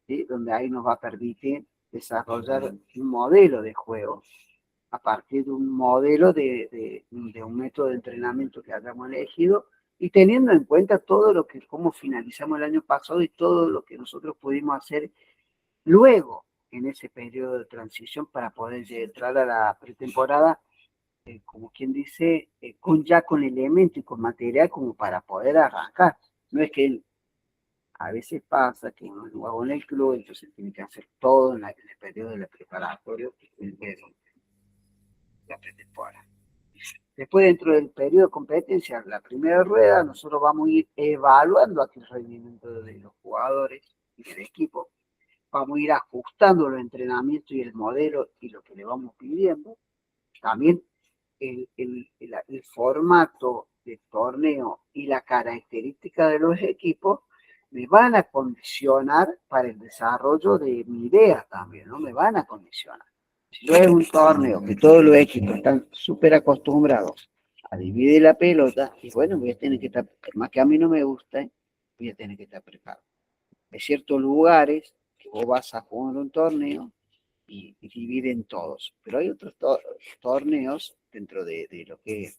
¿sí? Donde ahí nos va a permitir desarrollar un modelo de juego a partir de un modelo de un método de entrenamiento que hayamos elegido y teniendo en cuenta todo lo que, cómo finalizamos el año pasado y todo lo que nosotros pudimos hacer luego en ese periodo de transición para poder entrar a la pretemporada, como quien dice, con elementos y con material como para poder arrancar. No es que a veces pasa que uno es nuevo en el club, entonces tiene que hacer todo en el periodo de la preparatoria, la pretemporada. Después, dentro del periodo de competencia, la primera rueda, nosotros vamos a ir evaluando aquel rendimiento de los jugadores y del equipo. Vamos a ir ajustando los entrenamientos y el modelo y lo que le vamos pidiendo. También el formato de torneo y la característica de los equipos me van a condicionar para el desarrollo de mi idea también, ¿no? Me van a condicionar. Si yo es un torneo que todos los equipos están súper acostumbrados a dividir la pelota, y bueno, voy a tener que estar, más que a mí no me gusta, voy a tener que estar preparado. Hay ciertos lugares que vos vas a jugar un torneo y dividen todos, pero hay otros torneos dentro de lo que es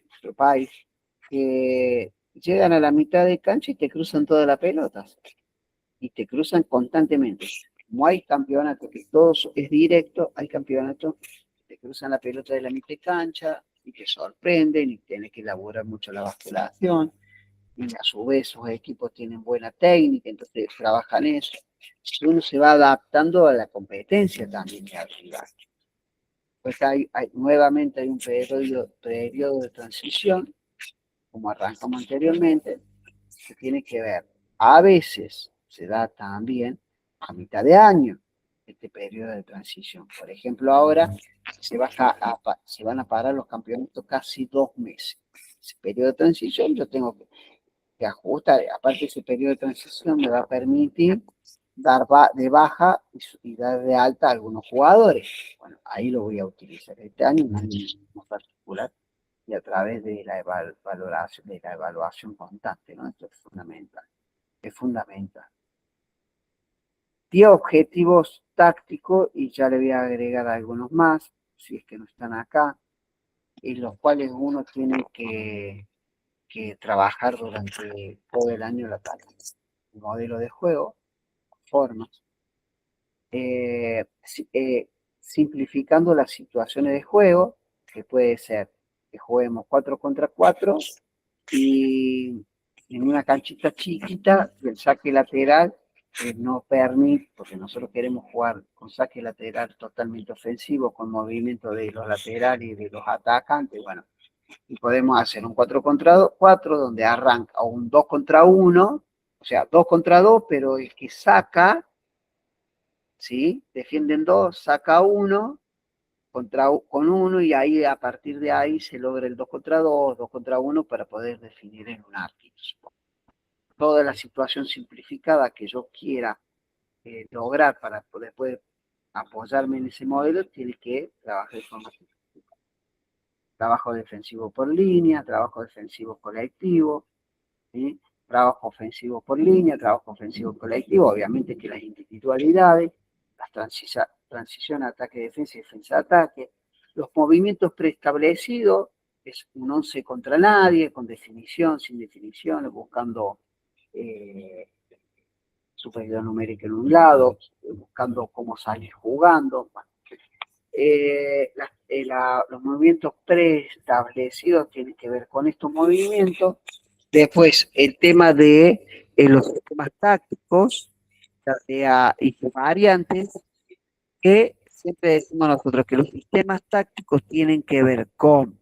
nuestro país que llegan a la mitad de cancha y te cruzan todas las pelotas y te cruzan constantemente. Como hay campeonatos que todo es directo, hay campeonatos que te cruzan la pelota de la mitad de cancha y te sorprenden y tienes que elaborar mucho la basculación. Y a su vez esos equipos tienen buena técnica, entonces trabajan eso. Uno se va adaptando a la competencia también de arriba. Pues nuevamente hay un periodo de transición, como arrancamos anteriormente, que tiene que ver. A veces se da también a mitad de año este periodo de transición. Por ejemplo, ahora se van a parar los campeonatos casi 2 meses. Ese periodo de transición yo tengo que ajustar. Aparte, ese periodo de transición me va a permitir dar de baja y dar de alta a algunos jugadores. Bueno, ahí lo voy a utilizar este año, un año en particular, y a través de la evaluación constante, ¿no? Esto es fundamental. Es fundamental. 10 objetivos tácticos, y ya le voy a agregar algunos más, si es que no están acá, en los cuales uno tiene que trabajar durante todo el año la táctica. El modelo de juego, formas, simplificando las situaciones de juego, que puede ser que juguemos 4 contra 4 y en una canchita chiquita del saque lateral no permite, porque nosotros queremos jugar con saque lateral totalmente ofensivo, con movimiento de los laterales y de los atacantes, bueno, y podemos hacer un 4 contra 4 donde arranca un 2 contra 1, o sea, 2 contra 2, pero el que saca, ¿sí? Defienden 2, saca 1 con 1 y ahí a partir de ahí se logra el 2 contra 2, 2 contra 1 para poder definir en un arquito. Toda la situación simplificada que yo quiera lograr para poder apoyarme en ese modelo tiene que trabajar de forma simplificada. Trabajo defensivo por línea, trabajo defensivo colectivo, ¿sí? trabajo ofensivo por línea, trabajo ofensivo colectivo, obviamente que las individualidades, las transición ataque-defensa y defensa-ataque, los movimientos preestablecidos, es un 11 contra nadie, con definición, sin definición, buscando superioridad numérica en un lado, buscando cómo salir jugando. Bueno, los movimientos preestablecidos tienen que ver con estos movimientos. Después, el tema de los sistemas tácticos, ya sea y sus variantes, que siempre decimos nosotros que los sistemas tácticos tienen que ver con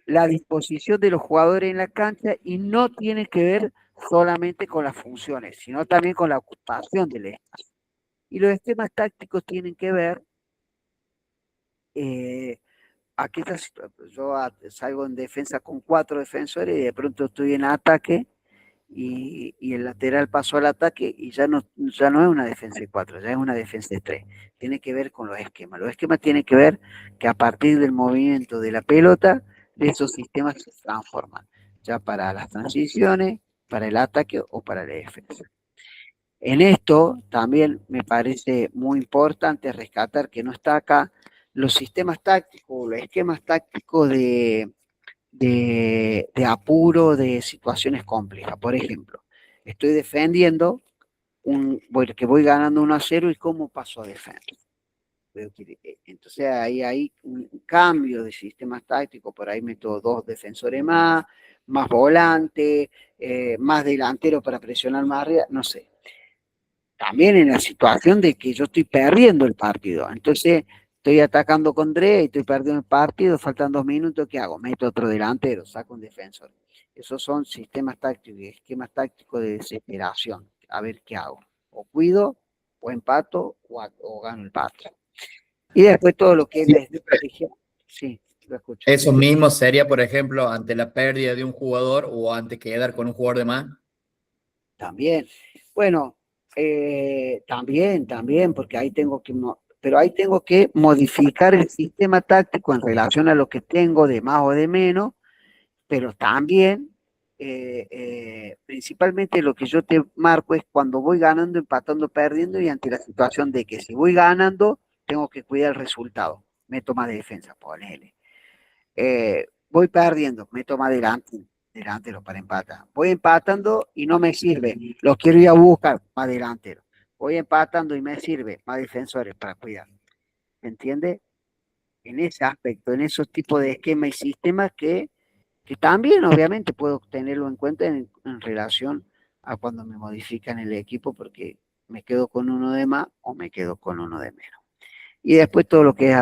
la disposición de los jugadores en la cancha y no tiene que ver solamente con las funciones, sino también con la ocupación del espacio. Y los esquemas tácticos tienen que ver, aquí yo salgo en defensa con 4 defensores y de pronto estoy en ataque y el lateral pasó al ataque y ya no es una defensa de 4, ya es una defensa de 3. Tiene que ver con los esquemas. Los esquemas tienen que ver que a partir del movimiento de la pelota, esos sistemas se transforman, ya para las transiciones, para el ataque o para la defensa. En esto también me parece muy importante rescatar que no está acá los sistemas tácticos, los esquemas tácticos de apuro, de situaciones complejas. Por ejemplo, estoy defendiendo, que voy ganando 1-0 y cómo paso a defender. Entonces ahí hay un cambio de sistemas tácticos, por ahí meto 2 defensores más volante, más delantero para presionar más arriba, no sé. También en la situación de que yo estoy perdiendo el partido, entonces estoy atacando con Dre y estoy perdiendo el partido, faltan 2 minutos, ¿qué hago? Meto otro delantero, saco un defensor. Esos son sistemas tácticos y esquemas tácticos de desesperación. A ver qué hago. O cuido, o empato, o gano el partido. Y después todo lo que es la estrategia. Sí, lo escucho. Eso mismo sería, por ejemplo, ante la pérdida de un jugador o ante quedar con un jugador de más. También. Bueno, también, porque ahí pero ahí tengo que modificar el sistema táctico en relación a lo que tengo de más o de menos, pero también, principalmente lo que yo te marco es cuando voy ganando, empatando, perdiendo y ante la situación de que si voy ganando, tengo que cuidar el resultado. Meto más de defensa, ponele. Voy perdiendo, meto más delantero para empatar. Voy empatando y no me sirve, los quiero ir a buscar más delantero. Voy empatando y me sirve más defensores para cuidar. ¿Me entiende? En ese aspecto, en esos tipos de esquemas y sistemas que también obviamente puedo tenerlo en cuenta en relación a cuando me modifican el equipo porque me quedo con uno de más o me quedo con uno de menos. Y después todo lo que es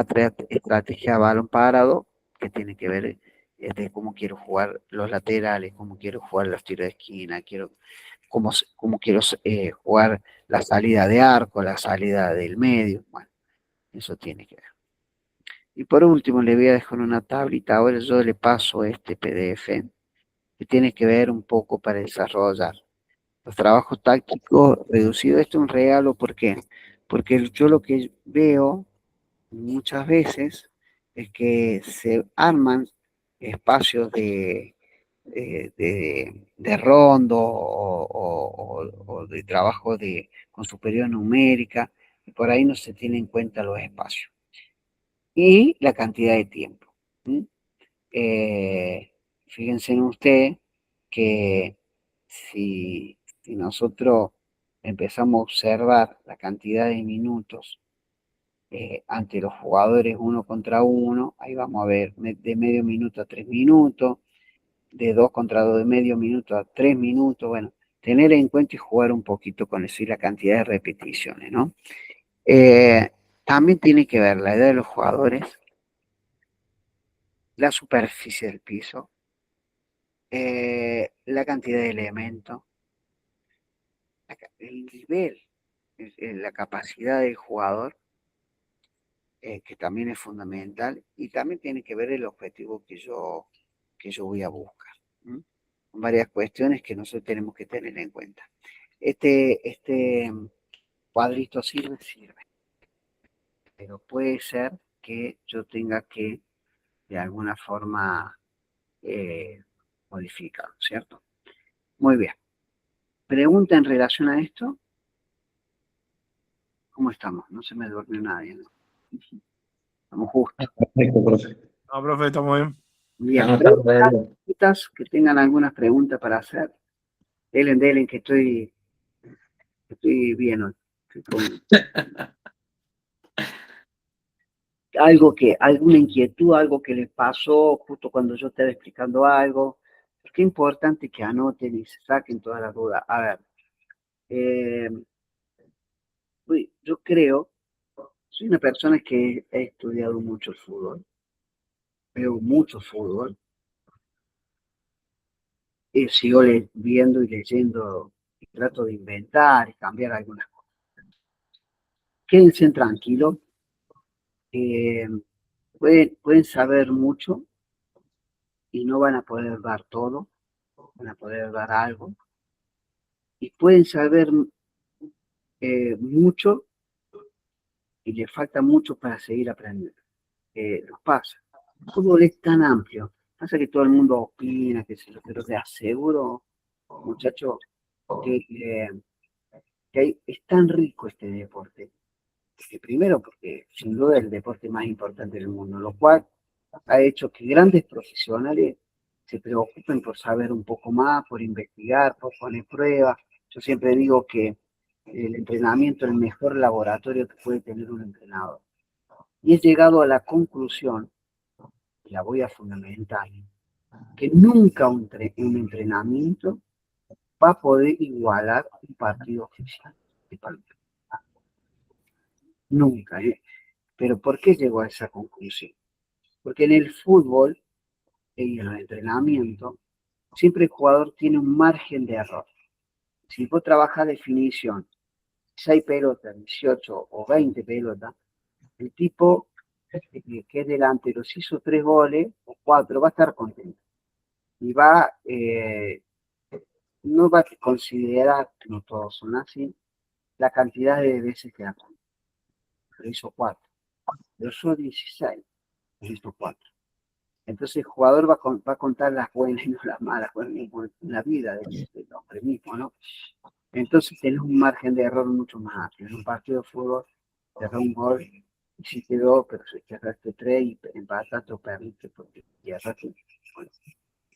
estrategia balón parado, que tiene que ver de cómo quiero jugar los laterales, cómo quiero jugar los tiros de esquina, cómo quiero jugar la salida de arco, la salida del medio. Bueno, eso tiene que ver. Y por último, le voy a dejar una tablita. Ahora yo le paso este PDF que tiene que ver un poco para desarrollar los trabajos tácticos reducidos. Esto es un regalo, ¿por qué? Porque yo lo que veo muchas veces es que se arman espacios de rondo o de trabajo con superior numérica, y por ahí no se tiene en cuenta los espacios y la cantidad de tiempo. Fíjense en usted que si nosotros empezamos a observar la cantidad de minutos ante los jugadores 1 contra 1, ahí vamos a ver de medio minuto a 3 minutos, de 2 contra 2 de medio minuto a 3 minutos, bueno, tener en cuenta y jugar un poquito con eso y la cantidad de repeticiones, ¿no? También tiene que ver la edad de los jugadores, la superficie del piso, la cantidad de elementos, el nivel, la capacidad del jugador, que también es fundamental, y también tiene que ver el objetivo que yo voy a buscar. Varias cuestiones que nosotros tenemos que tener en cuenta. Este cuadrito sirve, pero puede ser que yo tenga que de alguna forma modificarlo, ¿cierto? Muy bien. ¿Pregunta en relación a esto? ¿Cómo estamos? No se me durmió nadie, ¿no? Estamos justos. Perfecto, profe. No, profe, estamos bien. Bien, No, estamos bien. preguntas que tengan algunas preguntas para hacer. Delen, que estoy bien hoy. Estoy con alguna inquietud, algo que les pasó justo cuando yo estaba explicando algo. Qué importante que anoten y se saquen todas las dudas. A ver, yo creo, soy una persona que he estudiado mucho el fútbol, veo mucho fútbol, y sigo viendo y leyendo, y trato de inventar y cambiar algunas cosas. Quédense tranquilos, eh, pueden saber mucho y no van a poder dar todo, van a poder dar algo, y pueden saber mucho y les falta mucho para seguir aprendiendo. Nos pasa. El fútbol es tan amplio, pasa que todo el mundo opina, pero te aseguro, muchachos, que es tan rico este deporte, que primero porque sin duda es el deporte más importante del mundo, lo cual ha hecho que grandes profesionales se preocupen por saber un poco más, por investigar, por poner pruebas. Yo siempre digo que el entrenamiento es el mejor laboratorio que puede tener un entrenador. Y he llegado a la conclusión, y la voy a fundamentar, que nunca un entrenamiento va a poder igualar un partido oficial. Nunca, ¿eh? Pero ¿por qué llegó a esa conclusión? Porque en el fútbol y en el entrenamiento, siempre el jugador tiene un margen de error. Si vos trabajas definición, 6 pelotas, 18 o 20 pelotas, el tipo que es delantero, si hizo 3 goles o 4, va a estar contento. Y no va a considerar, no todos son así, la cantidad de veces que hace. Pero hizo 4. Pero son 16, pero hizo 4. Entonces el jugador va a contar las buenas y no las malas, en la vida del hombre mismo, ¿no? Entonces tenés un margen de error mucho más amplio. En un partido de fútbol, te da un gol, hiciste 2, pero si te erraste 3 y empataste o perdiste porque te erraste. Bueno,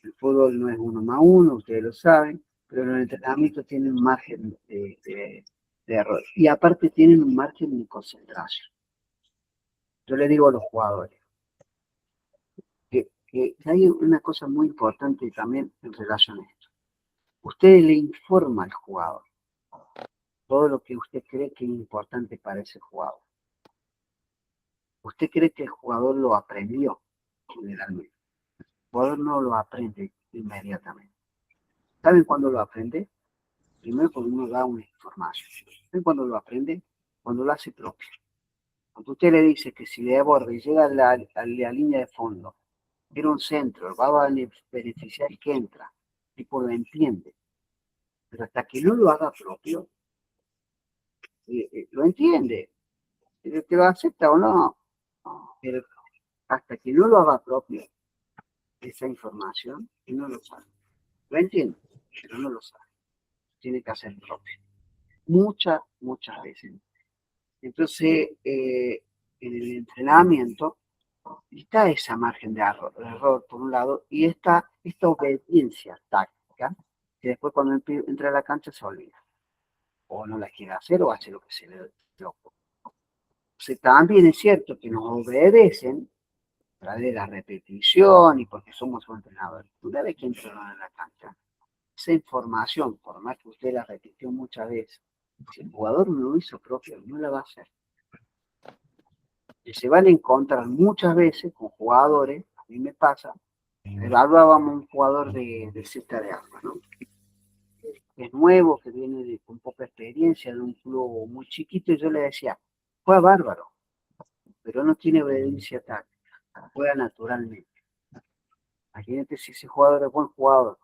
el fútbol no es 1+1, ustedes lo saben, pero en el entrenamiento tienen un margen de error. Y aparte tienen un margen de concentración. Yo le digo a los jugadores que hay una cosa muy importante también en relación a esto. Usted le informa al jugador todo lo que usted cree que es importante para ese jugador. Usted cree que el jugador lo aprendió generalmente. El jugador no lo aprende inmediatamente. ¿Saben cuándo lo aprende? Primero cuando uno da una información. ¿Saben cuándo lo aprende? Cuando lo hace propio. Cuando usted le dice que si de borde llega a la línea de fondo, era un centro, va a beneficiar que entra, el tipo lo entiende. Pero hasta que no lo haga propio, lo entiende. ¿Te lo acepta o no? Pero hasta que no lo haga propio, esa información, y no lo sabe. Lo entiende, pero no lo sabe. Tiene que hacer propio. Muchas veces. Entonces, en el entrenamiento, está esa margen de error por un lado, y está esta obediencia táctica, que después cuando entra a la cancha se olvida. O no la quiere hacer o hace lo que se le ocurre. Entonces, también es cierto que nos obedecen a través de la repetición y porque somos un entrenador. Una vez que entraron en la cancha, esa información, por más que usted la repitió muchas veces, si el jugador no lo hizo propio, no la va a hacer. Y se van a encontrar muchas veces con jugadores, a mí me pasa, evaluábamos un jugador de Cesta de Agua, ¿no? Es nuevo, que viene con poca experiencia, de un club muy chiquito, y yo le decía, juega bárbaro, pero no tiene obediencia táctica, juega naturalmente. Imagínate si ese jugador es buen jugador,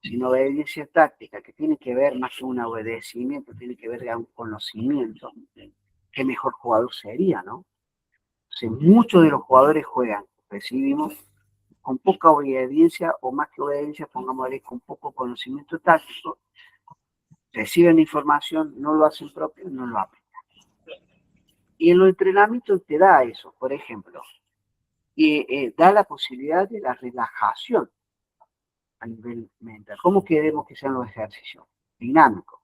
sin obediencia táctica, que tiene que ver más que un obedecimiento, tiene que ver con un conocimiento, qué mejor jugador sería, ¿no? Entonces, muchos de los jugadores juegan, recibimos, con poca obediencia, o más que obediencia, pongámosle con poco conocimiento táctico, reciben información, no lo hacen propio, no lo aplican. Y en los entrenamientos te da eso, por ejemplo, y da la posibilidad de la relajación a nivel mental. ¿Cómo queremos que sean los ejercicios? Dinámicos,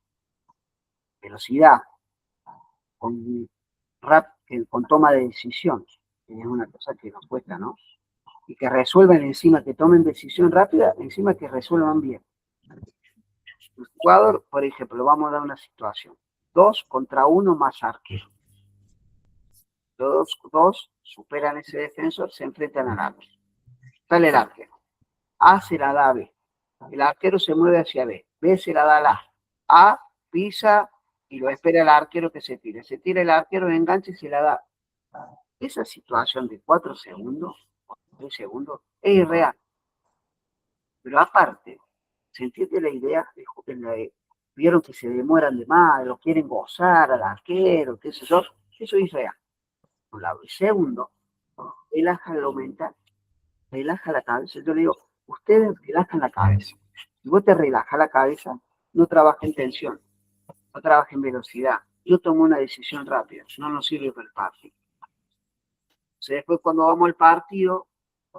velocidad, con con toma de decisión, que es una cosa que nos cuesta, ¿no? Y que resuelvan encima, que tomen decisión rápida, encima que resuelvan bien. El jugador, por ejemplo, vamos a dar una situación. 2 contra 1 más arquero. Los dos superan ese defensor, se enfrentan al arquero. Sale el arquero. A se la da a B. El arquero se mueve hacia B. B se la da a la A. A pisa y lo espera el arquero que se tire. Se tira el arquero, engancha y se la da. Esa situación de 4 segundos, 3 segundos, es irreal. Pero aparte, ¿se entiende la idea? Vieron que se demoran de más, lo quieren gozar al arquero, qué sé yo. Eso es irreal. Por un lado. Y segundo, relaja lo mental, relaja la cabeza. Yo le digo, ustedes relajan la cabeza. Si vos te relajas la cabeza, no trabaja en tensión, no trabaja en velocidad. Yo tomo una decisión rápida, no nos sirve para el partido. Entonces, después cuando vamos al partido,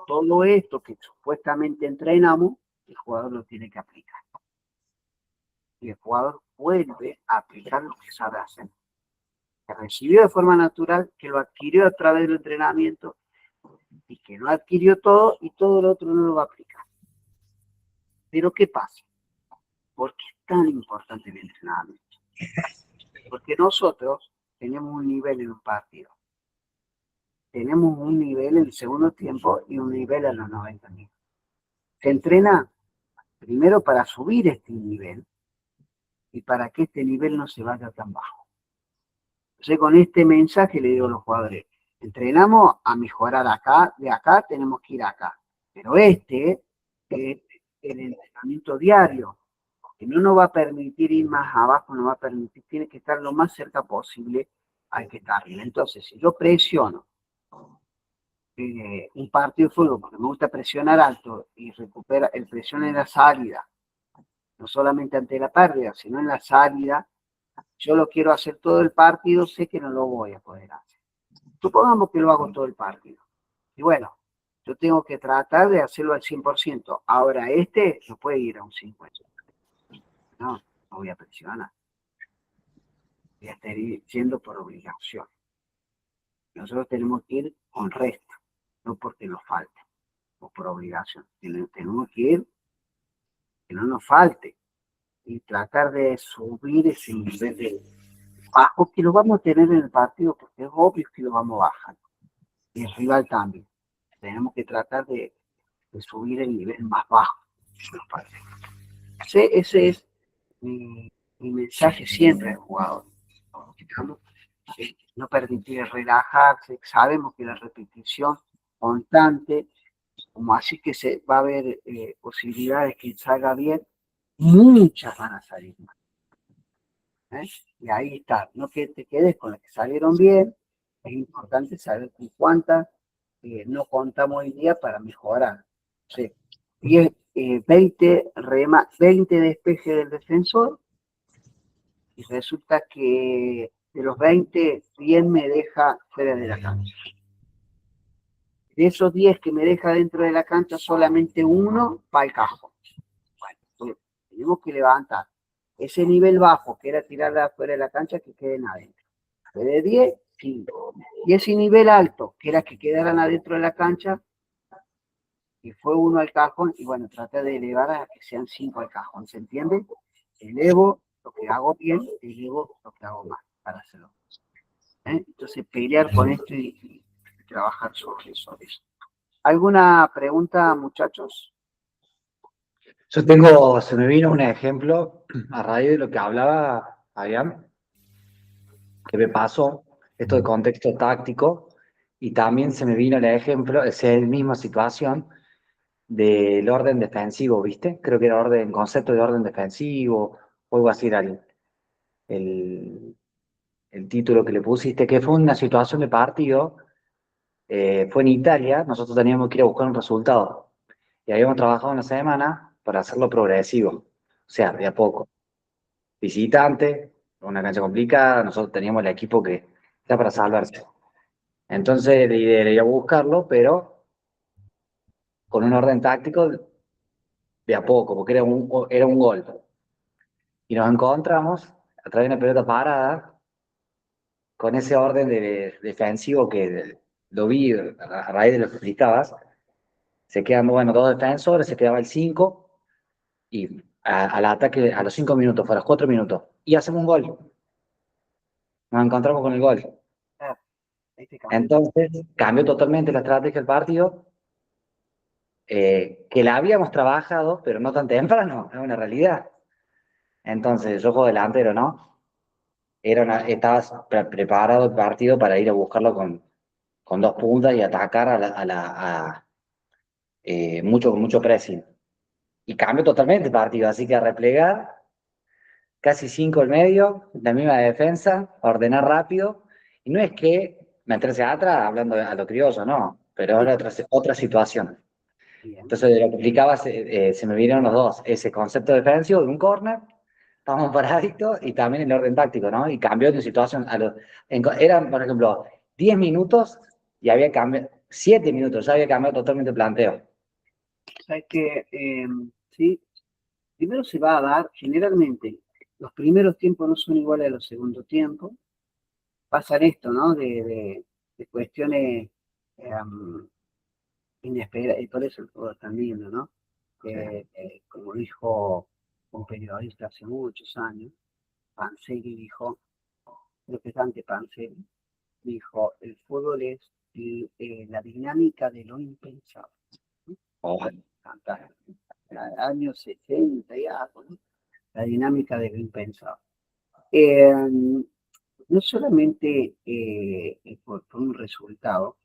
todo esto que supuestamente entrenamos, el jugador lo tiene que aplicar. Y el jugador vuelve a aplicar lo que sabe hacer. Que recibió de forma natural, que lo adquirió a través del entrenamiento y que no adquirió todo y todo lo otro no lo va a aplicar. Pero ¿qué pasa? ¿Por qué es tan importante el entrenamiento? Porque nosotros tenemos un nivel en un partido. Tenemos un nivel en el segundo tiempo y un nivel en los 90 minutos. Se entrena primero para subir este nivel y para que este nivel no se vaya tan bajo. Entonces, con este mensaje le digo a los jugadores, entrenamos a mejorar acá, de acá tenemos que ir acá. Pero el entrenamiento diario, que no nos va a permitir ir más abajo, nos va a permitir, tiene que estar lo más cerca posible al que está arriba. Entonces, si yo presiono un partido de fútbol, porque me gusta presionar alto y recupera el presión en la salida, no solamente ante la pérdida, sino en la salida, yo lo quiero hacer todo el partido, sé que no lo voy a poder hacer. Supongamos que lo hago todo el partido. Y bueno, yo tengo que tratar de hacerlo al 100%. Ahora no puede ir a un 50%. No voy a presionar. Voy a estar yendo por obligación. Nosotros tenemos que ir con resto, no porque nos falte, o por obligación. Tenemos que ir que no nos falte y tratar de subir ese nivel de bajo que lo vamos a tener en el partido, porque es obvio que lo vamos a bajar. Y el rival también. Tenemos que tratar de subir el nivel más bajo de los partidos. Ese es mi mensaje siempre al jugador. No permitir relajarse. Sabemos que la repetición constante, como así que se va a haber posibilidades que salga bien, muchas van a salir mal. Y ahí está, no que te quedes con las que salieron bien, es importante saber con cuántas no contamos hoy día para mejorar. Sí. 20 despejes del defensor y resulta que de los 20, 10 me deja fuera de la cancha. De esos 10 que me deja dentro de la cancha, solamente uno va al cajón. Bueno, entonces, tenemos que levantar ese nivel bajo, que era tirarla fuera de la cancha, que queden adentro. De 10, 5. Y ese nivel alto, que era que quedaran adentro de la cancha, y fue uno al cajón, y bueno, traté de elevar a que sean 5 al cajón, ¿se entiende? Elevo lo que hago bien, elevo lo que hago mal, para hacerlo. Entonces, pelear con esto y trabajar sobre eso. ¿Alguna pregunta, muchachos? Se me vino un ejemplo a raíz de lo que hablaba Adrián, que me pasó, esto de contexto táctico, y también se me vino el ejemplo, es la misma situación del orden defensivo, ¿viste? Creo que era el concepto de orden defensivo, o algo así era el título que le pusiste, que fue una situación de partido, fue en Italia, nosotros teníamos que ir a buscar un resultado, y habíamos trabajado una semana para hacerlo progresivo, o sea, de a poco. visitante, una cancha complicada, nosotros teníamos el equipo que está para salvarse. Entonces la idea era ir a buscarlo, pero con un orden táctico de a poco, porque era un gol. Y nos encontramos a través de una pelota parada, con ese orden defensivo que lo vi a raíz de lo que explicabas. Se quedan, bueno, dos defensores, se quedaba el 5 y al ataque a los 5 minutos, fue a los 4 minutos, y hacemos un gol. Nos encontramos con el gol. Ah, ahí te cambió. Entonces, cambió totalmente la estrategia del partido, que la habíamos trabajado, pero no tan temprano, es una realidad. Entonces, yo juego delantero, ¿no? Estabas preparado el partido para ir a buscarlo con dos puntas y atacar con mucho pressing. Y cambió totalmente el partido, así que a replegar, casi 5 al medio, la misma defensa, ordenar rápido, y no es que meterse atrás hablando a lo crioso, no, pero era otra situación. Bien. Entonces, de lo que explicaba, se me vinieron los dos, ese concepto defensivo de un córner, estábamos paraditos, y también el orden táctico, ¿no? Y cambió de situación. Eran, por ejemplo, 10 minutos y había cambiado, 7 minutos, ya había cambiado totalmente el planteo. ¿Sabes qué? Sí, primero se va a dar, generalmente, los primeros tiempos no son iguales a los segundos tiempos. Pasan esto, ¿no? De cuestiones inesperadas, y por eso el juego es tan lindo, ¿no? Como dijo un periodista hace muchos años, Panseri dijo, creo que es Dante Panseri, dijo, el fútbol es la dinámica de lo impensado. Oh, Fantástico. Años 60 y algo, ¿no? La dinámica de lo impensado. No solamente por un resultado,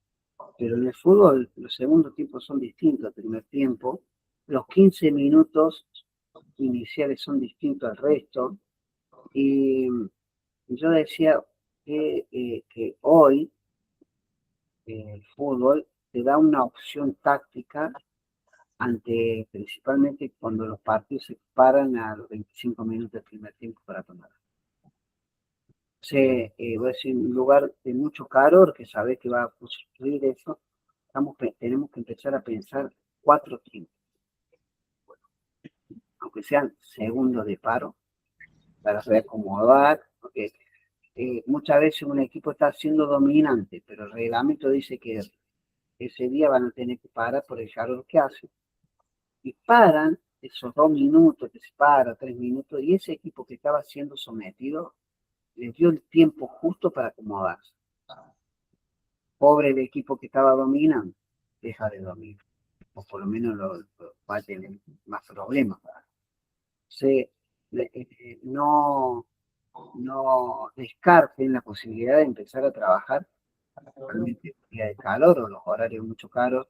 pero en el fútbol los segundos tiempos son distintos al primer tiempo, los 15 minutos iniciales son distintos al resto, y yo decía que hoy el fútbol te da una opción táctica principalmente cuando los partidos se paran a los 25 minutos del primer tiempo para tomar. Voy a decir, en un lugar de mucho calor, que sabes que va a construir eso, tenemos que empezar a pensar 4 tiempos, aunque sean segundos de paro, para reacomodar, porque muchas veces un equipo está siendo dominante, pero el reglamento dice que ese día van a tener que parar por el calor que hace. Y paran esos 2 minutos, que se para, 3 minutos, y ese equipo que estaba siendo sometido les dio el tiempo justo para acomodarse. Pobre el equipo que estaba dominando, deja de dominar, o por lo menos va a tener más problemas. No descarten la posibilidad de empezar a trabajar realmente el día de calor o los horarios mucho caros,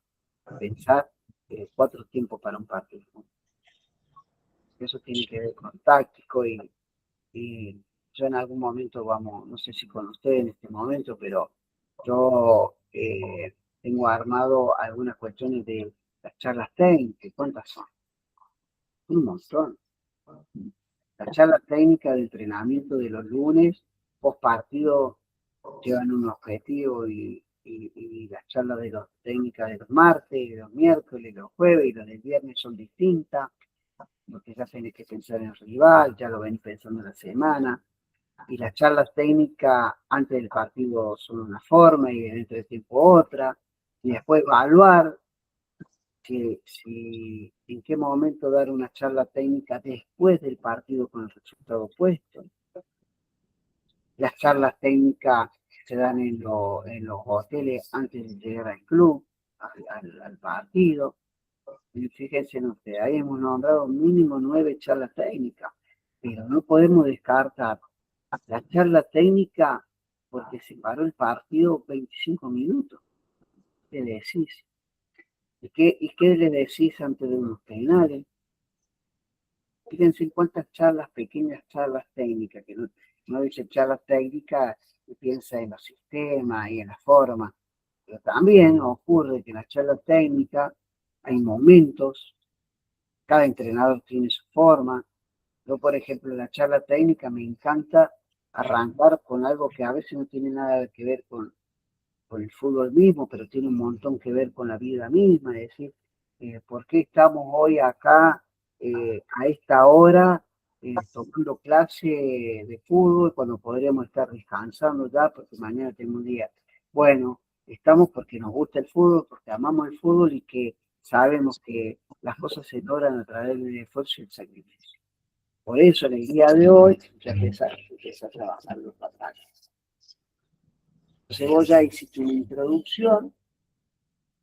pensar 4 tiempos para un partido. Eso tiene que ver con táctico y yo en algún momento no sé si con ustedes en este momento, pero yo tengo armado algunas cuestiones de las charlas técnicas. ¿Cuántas son? Un montón. Las charlas técnicas de entrenamiento de los lunes, post partido, llevan un objetivo y las charlas de los técnicas de los martes, de los miércoles, de los jueves y las del viernes son distintas, porque ya tenés que pensar en el rival, ya lo venís pensando en la semana. Y las charlas técnicas antes del partido son una forma y dentro del tiempo otra, y después evaluar en qué momento dar una charla técnica después del partido con el resultado opuesto. Las charlas técnicas se dan en los hoteles antes de llegar al club, al partido. Y fíjense en ustedes, ahí hemos nombrado mínimo 9 charlas técnicas, pero no podemos descartar la charla técnica porque se paró el partido 25 minutos. ¿Qué decís? ¿Y qué le decís antes de unos penales? Fíjense en cuántas pequeñas charlas técnicas, que no dice charlas técnicas, que piensa en los sistemas y en la forma, pero también ocurre que en las charlas técnicas hay momentos, cada entrenador tiene su forma, Yo, por ejemplo, en la charla técnica me encanta arrancar con algo que a veces no tiene nada que ver con el fútbol mismo, pero tiene un montón que ver con la vida misma, es decir, ¿por qué estamos hoy acá a esta hora tomando clase de fútbol cuando podríamos estar descansando ya porque mañana tenemos un día? Bueno, estamos porque nos gusta el fútbol, porque amamos el fútbol y que sabemos que las cosas se logran a través del esfuerzo y el sacrificio. Por eso en el día de hoy ya empieza a trabajar los pasajes. Entonces vos ya hiciste una introducción,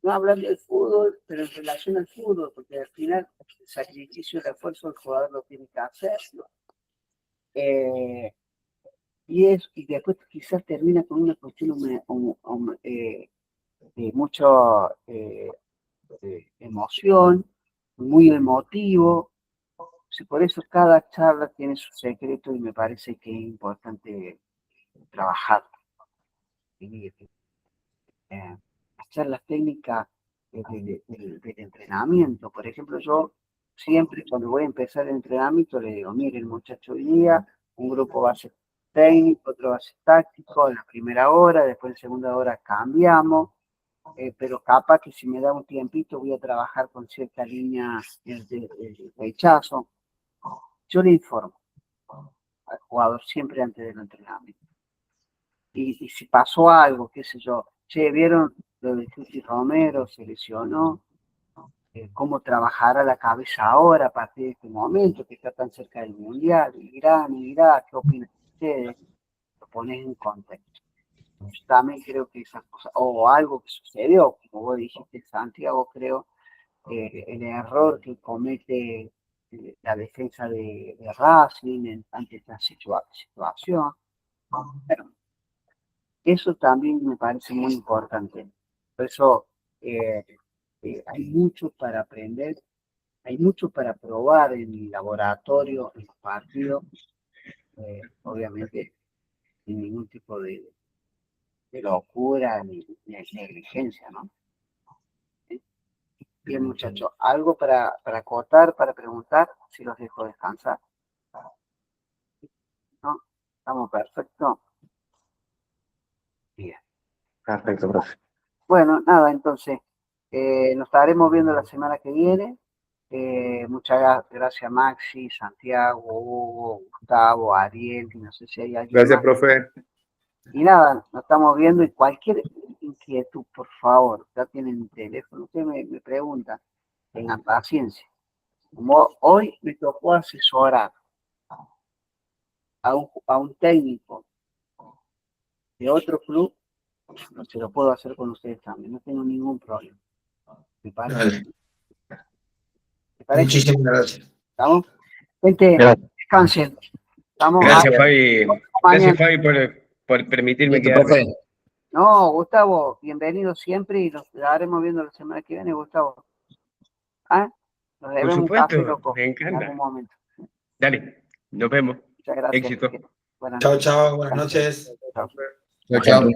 no hablando del fútbol, pero en relación al fútbol, porque al final el sacrificio, el esfuerzo, el jugador lo tiene que hacer. Y después quizás termina con una cuestión de mucha emoción, muy emotivo. Por eso cada charla tiene su secreto y me parece que es importante trabajar. Las charlas técnicas del entrenamiento. Por ejemplo, yo siempre cuando voy a empezar el entrenamiento le digo, miren muchachos, hoy día un grupo va a ser técnico, otro va a ser táctico en la primera hora, después en la segunda hora cambiamos, pero capaz que si me da un tiempito voy a trabajar con cierta línea de rechazo. Yo le informo al jugador siempre antes del entrenamiento. Y si pasó algo, qué sé yo, che, ¿vieron lo de Cuti Romero? Se lesionó. ¿Cómo trabajará la cabeza ahora a partir de este momento que está tan cerca del Mundial? Irán, ¿qué opinan ustedes? Lo pones en contexto. Yo también creo que esas cosas, o algo que sucedió, como vos dijiste, Santiago, creo, el error que comete la defensa de Racing ante esta situación. Bueno, eso también me parece muy importante. Por eso hay mucho para aprender, hay mucho para probar en el laboratorio, en los partidos, obviamente sin ningún tipo de locura ni negligencia, ¿no? Bien, muchachos, algo para acotar, para preguntar, si los dejo descansar. ¿No? ¿Estamos perfectos? Bien. Perfecto, profe. Bueno, nada, entonces, nos estaremos viendo la semana que viene. Muchas gracias, Maxi, Santiago, Hugo, Gustavo, Ariel, que no sé si hay alguien Gracias, más. profe. Y nada, nos estamos viendo y cualquier inquietud, por favor, ya tienen mi teléfono, usted me pregunta, tengan paciencia. Como hoy me tocó asesorar a un técnico de otro club, no se lo puedo hacer con ustedes también, no tengo ningún problema. ¿Me parece? Dale. ¿Me parece? Muchísimas gracias. ¿Estamos? Gente, Gracias. descansen. Estamos Gracias, a- Fabi. mañana. Gracias, Fabi, por permitirme Listo, quedarme. profe. No, Gustavo, bienvenido siempre y nos estaremos viendo la semana que viene, Gustavo. ¿Ah? Nos Por debemos un café, supuesto, loco, me en encanta. algún momento. Dale, nos vemos. Muchas gracias. Éxito. Buenas Chao, noches. chao, buenas noches. Chao. Chao, chao.